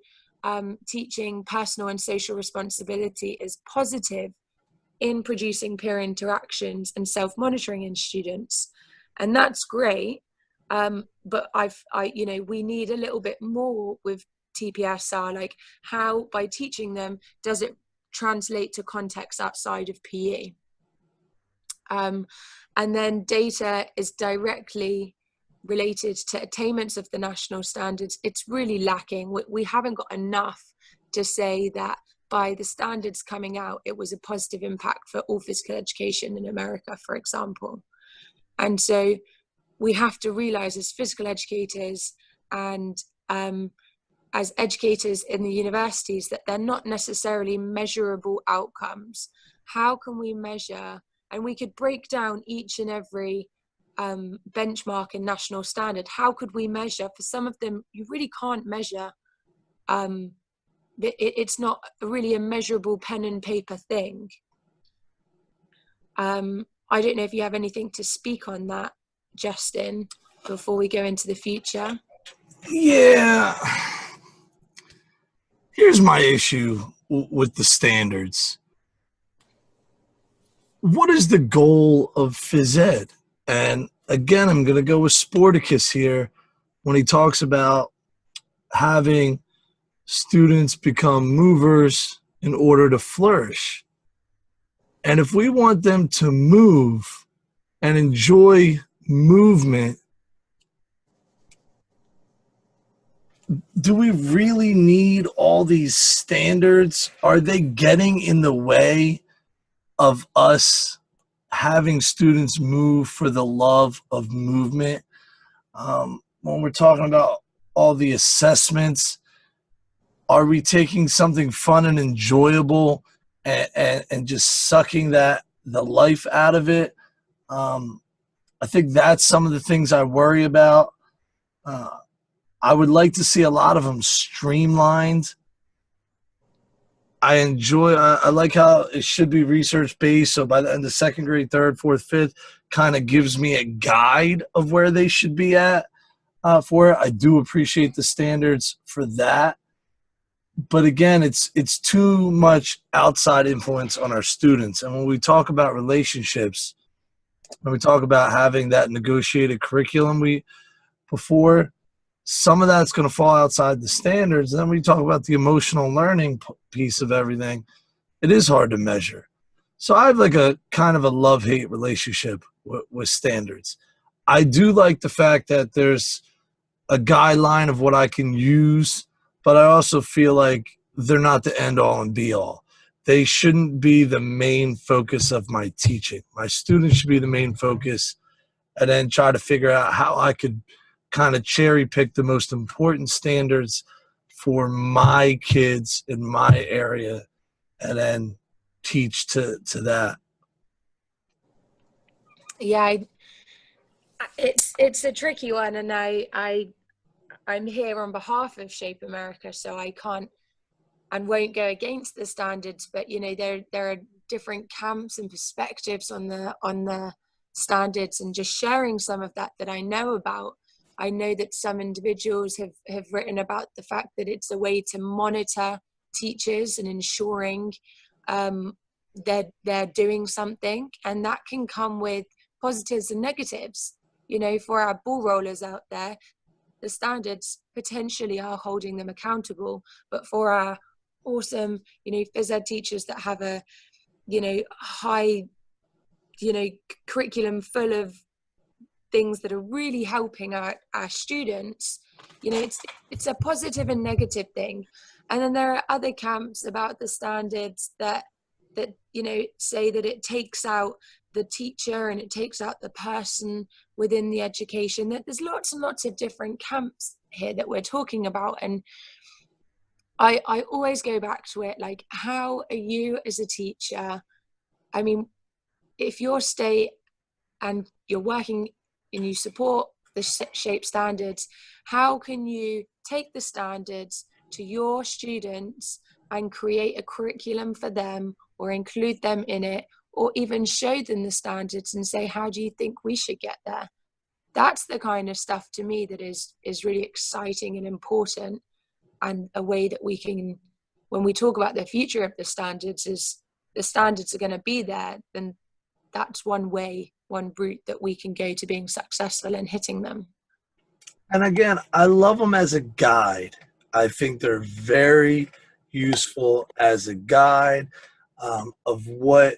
teaching personal and social responsibility is positive in producing peer interactions and self-monitoring in students. And that's great. But we need a little bit more with TPSR, like how by teaching them, does it translate to context outside of PE? And then data is directly related to attainments of the national standards. It's really lacking. We haven't got enough to say that by the standards coming out, it was a positive impact for all physical education in America, for example. And so we have to realize as physical educators and as educators in the universities that they're not necessarily measurable outcomes. How can we measure? And we could break down each and every benchmark and national standard. How could we measure? For some of them, you really can't measure. It's not really a measurable pen and paper thing. I don't know if you have anything to speak on that, Justin, before we go into the future. Yeah. Here's my issue with the standards. What is the goal of phys ed? And again, I'm going to go with Sporticus here when he talks about having students become movers in order to flourish. And if we want them to move and enjoy movement, do we really need all these standards? Are they getting in the way of us having students move for the love of movement? When we're talking about all the assessments, are we taking something fun and enjoyable and just sucking the life out of it? I think that's some of the things I worry about. I would like to see a lot of them streamlined. I like how it should be research-based, so by the end of second grade, third, fourth, fifth, kind of gives me a guide of where they should be at for it. I do appreciate the standards for that. But again, it's too much outside influence on our students. And when we talk about relationships, when we talk about having that negotiated curriculum before, some of that's going to fall outside the standards. And then when you talk about the emotional learning piece of everything, it is hard to measure. So I have like a kind of a love-hate relationship with standards. I do like the fact that there's a guideline of what I can use, but I also feel like they're not the end-all and be-all. They shouldn't be the main focus of my teaching. My students should be the main focus, and then try to figure out how I could kind of cherry pick the most important standards for my kids in my area and then teach to that. Yeah, it's a tricky one, and I'm here on behalf of Shape America, so I can't and won't go against the standards, but you know, there are different camps and perspectives on the standards, and just sharing some of that I know about. I know that some individuals have written about the fact that it's a way to monitor teachers and ensuring they're doing something, and that can come with positives and negatives. You know, for our ball rollers out there, the standards potentially are holding them accountable, but for our awesome, you know, phys ed teachers that have a, you know, high, you know, curriculum full of things that are really helping our students, you know, it's a positive and negative thing. And then there are other camps about the standards that you know, say that it takes out the teacher and it takes out the person within the education. That there's lots and lots of different camps here that we're talking about, and I always go back to it, like, how are you as a teacher? I mean, if your state and you're working and you support the SHAPE standards, how can you take the standards to your students and create a curriculum for them, or include them in it, or even show them the standards and say, how do you think we should get there? That's the kind of stuff to me that is really exciting and important, and a way that we can, when we talk about the future of the standards, is the standards are going to be there, then that's one way, one route that we can go to being successful in hitting them. And again, I love them as a guide. I think they're very useful as a guide of what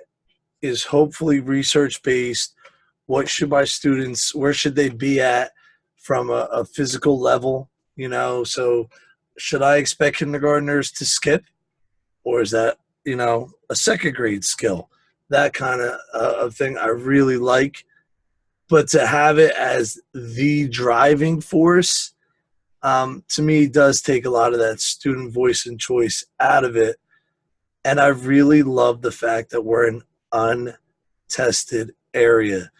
is hopefully research based. What should my students, where should they be at from a physical level? You know, so should I expect kindergartners to skip, or is that, you know, a second grade skill? That kind of thing I really like. But to have it as the driving force, to me, does take a lot of that student voice and choice out of it. And I really love the fact that we're an untested area,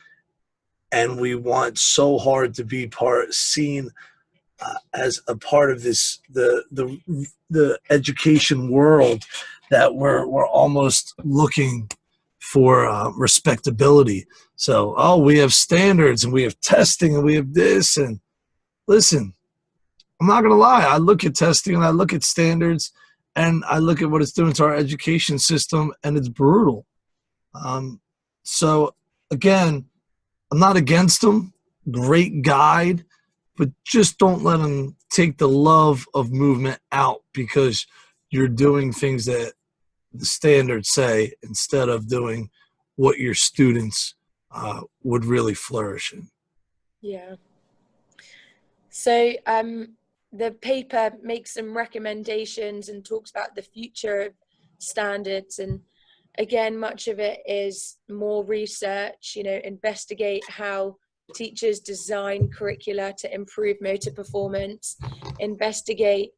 and we want so hard to be seen as a part of this the education world, that we're almost looking for respectability. So, oh, we have standards and we have testing and we have this. And listen, I'm not gonna lie, I look at testing and I look at standards and I look at what it's doing to our education system, and it's brutal. So again, I'm not against them. Great guide, but just don't let them take the love of movement out because you're doing things that the standards say instead of doing what your students would really flourish in. Yeah. So the paper makes some recommendations and talks about the future of standards. And again, much of it is more research, you know, investigate how teachers design curricula to improve motor performance, investigate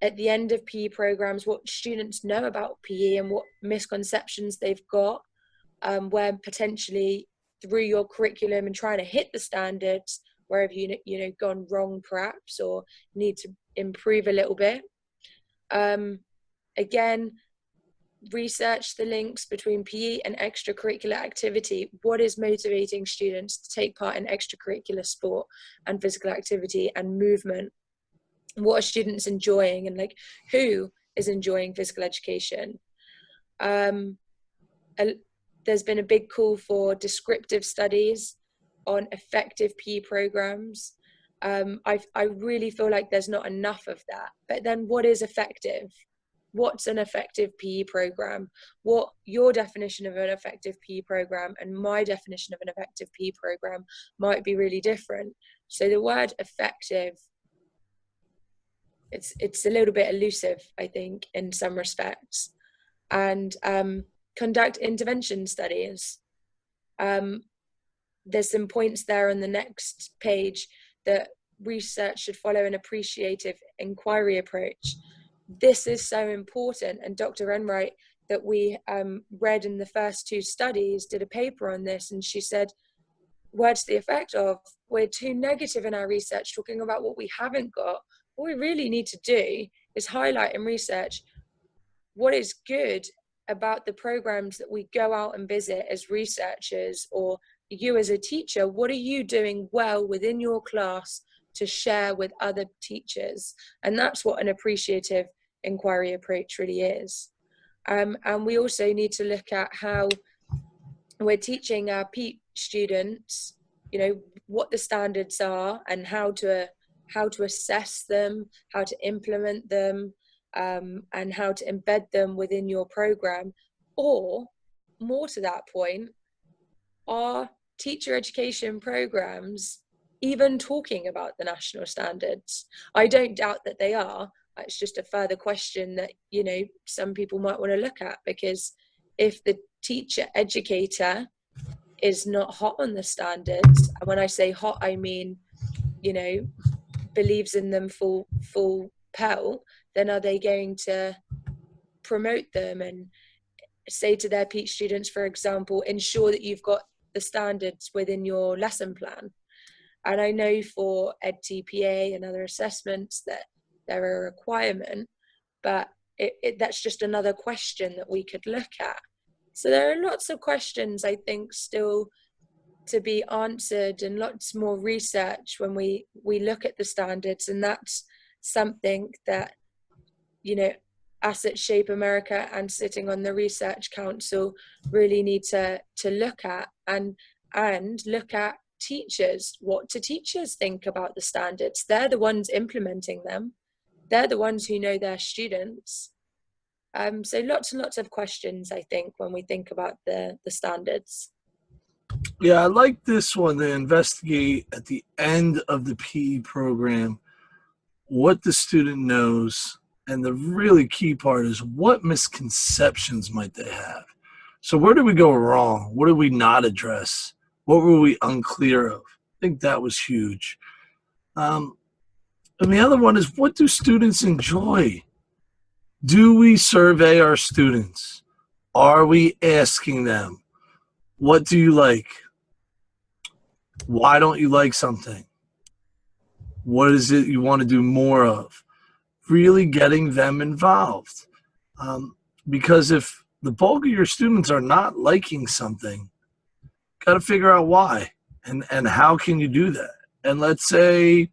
at the end of PE programs what students know about PE and what misconceptions they've got, where potentially through your curriculum and trying to hit the standards, where have you gone wrong perhaps, or need to improve a little bit. Again, research the links between PE and extracurricular activity. What is motivating students to take part in extracurricular sport and physical activity and movement? What are students enjoying, and like who is enjoying physical education? There's been a big call for descriptive studies on effective PE programs. I really feel like there's not enough of that. But then what is effective? What's an effective PE program? What your definition of an effective PE program and my definition of an effective PE program might be really different. So the word effective, it's a little bit elusive, I think, in some respects. And conduct intervention studies. There's some points there on the next page that research should follow an appreciative inquiry approach. This is so important, and Dr. Enright, that we read in the first two studies, did a paper on this, and she said, words to the effect of, we're too negative in our research, talking about what we haven't got. What we really need to do is highlight and research what is good about the programs that we go out and visit as researchers, or you as a teacher. What are you doing well within your class to share with other teachers? And that's what an appreciative inquiry approach really is. And we also need to look at how we're teaching our PE students, you know, what the standards are and how to assess them, how to implement them, and how to embed them within your program. Or more to that point, are teacher education programs even talking about the national standards? I don't doubt that they are. It's just a further question that, you know, some people might want to look at, because if the teacher educator is not hot on the standards, and when I say hot, I mean, you know, believes in them full pelt, then are they going to promote them and say to their PE students, for example, ensure that you've got the standards within your lesson plan? And I know for EdTPA and other assessments that they're a requirement, but that's just another question that we could look at. So there are lots of questions, I think, still to be answered, and lots more research when we look at the standards. And that's something that, you know, us at Shape America and sitting on the Research Council really need to look at, and look at teachers. What do teachers think about the standards? They're the ones implementing them. They're the ones who know their students. So lots and lots of questions, I think, when we think about the standards. Yeah, I like this one to investigate at the end of the PE program what the student knows. And the really key part is what misconceptions might they have? So where did we go wrong? What did we not address? What were we unclear of? I think that was huge. And the other one is, what do students enjoy? Do we survey our students? Are we asking them, what do you like? Why don't you like something? What is it you want to do more of? Really getting them involved. Because if the bulk of your students are not liking something, got to figure out why and how can you do that. And let's say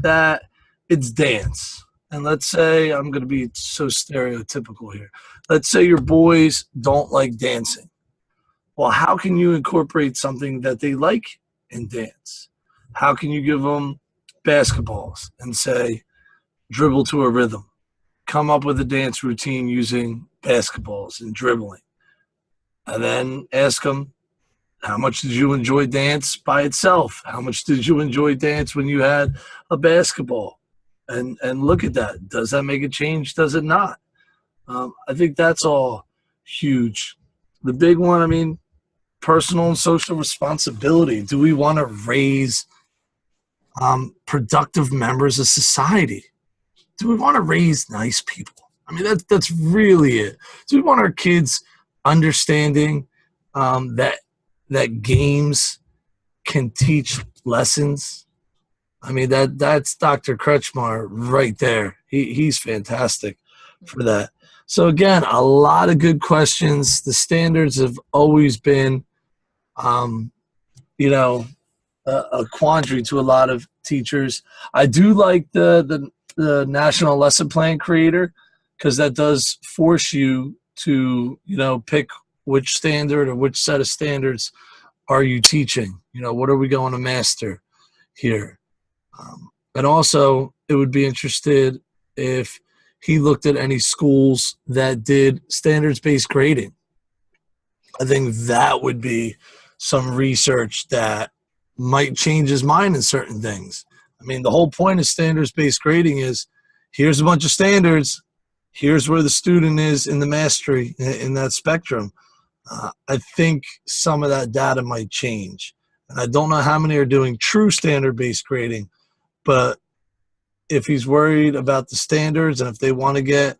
that it's dance. And let's say, I'm going to be so stereotypical here. Let's say your boys don't like dancing. Well, how can you incorporate something that they like in dance? How can you give them basketballs and say, dribble to a rhythm? Come up with a dance routine using basketballs and dribbling. And then ask them, how much did you enjoy dance by itself? How much did you enjoy dance when you had a basketball? And look at that. Does that make a change? Does it not? I think that's all huge. The big one, I mean, personal and social responsibility. Do we want to raise productive members of society? Do we want to raise nice people? I mean, that's really it. Do we want our kids understanding that games can teach lessons? I mean, that's Dr. Kretschmar right there. He's fantastic for that. So again, a lot of good questions. The standards have always been, a quandary to a lot of teachers. I do like the National Lesson Plan Creator, because that does force you to, pick which standard or which set of standards are you teaching. What are we going to master here? And also, it would be interested if he looked at any schools that did standards-based grading. I think that would be some research that might change his mind in certain things. I mean, the whole point of standards-based grading is, here's a bunch of standards, here's where the student is in the mastery, in that spectrum. I think some of that data might change. And I don't know how many are doing true standard-based grading, but if he's worried about the standards and if they want to get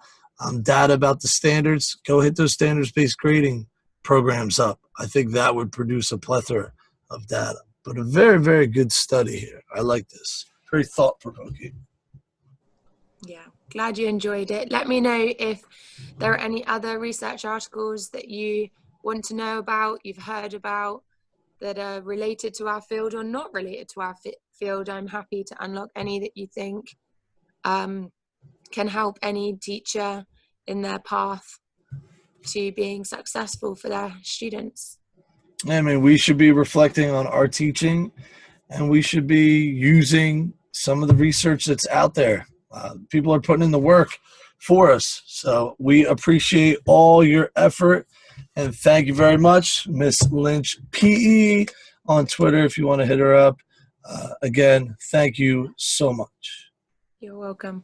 data about the standards, go hit those standards-based grading programs up. I think that would produce a plethora of data. But a very, very good study here. I like this. Very thought-provoking. Yeah, glad you enjoyed it. Let me know if there are any other research articles that you want to know about, you've heard about, that are related to our field or not related to our field. I'm happy to unlock any that you think can help any teacher in their path to being successful for their students. I mean, we should be reflecting on our teaching, and we should be using some of the research that's out there. People are putting in the work for us. So we appreciate all your effort. And thank you very much, Miss Lynch PE on Twitter if you want to hit her up. Again, thank you so much. You're welcome.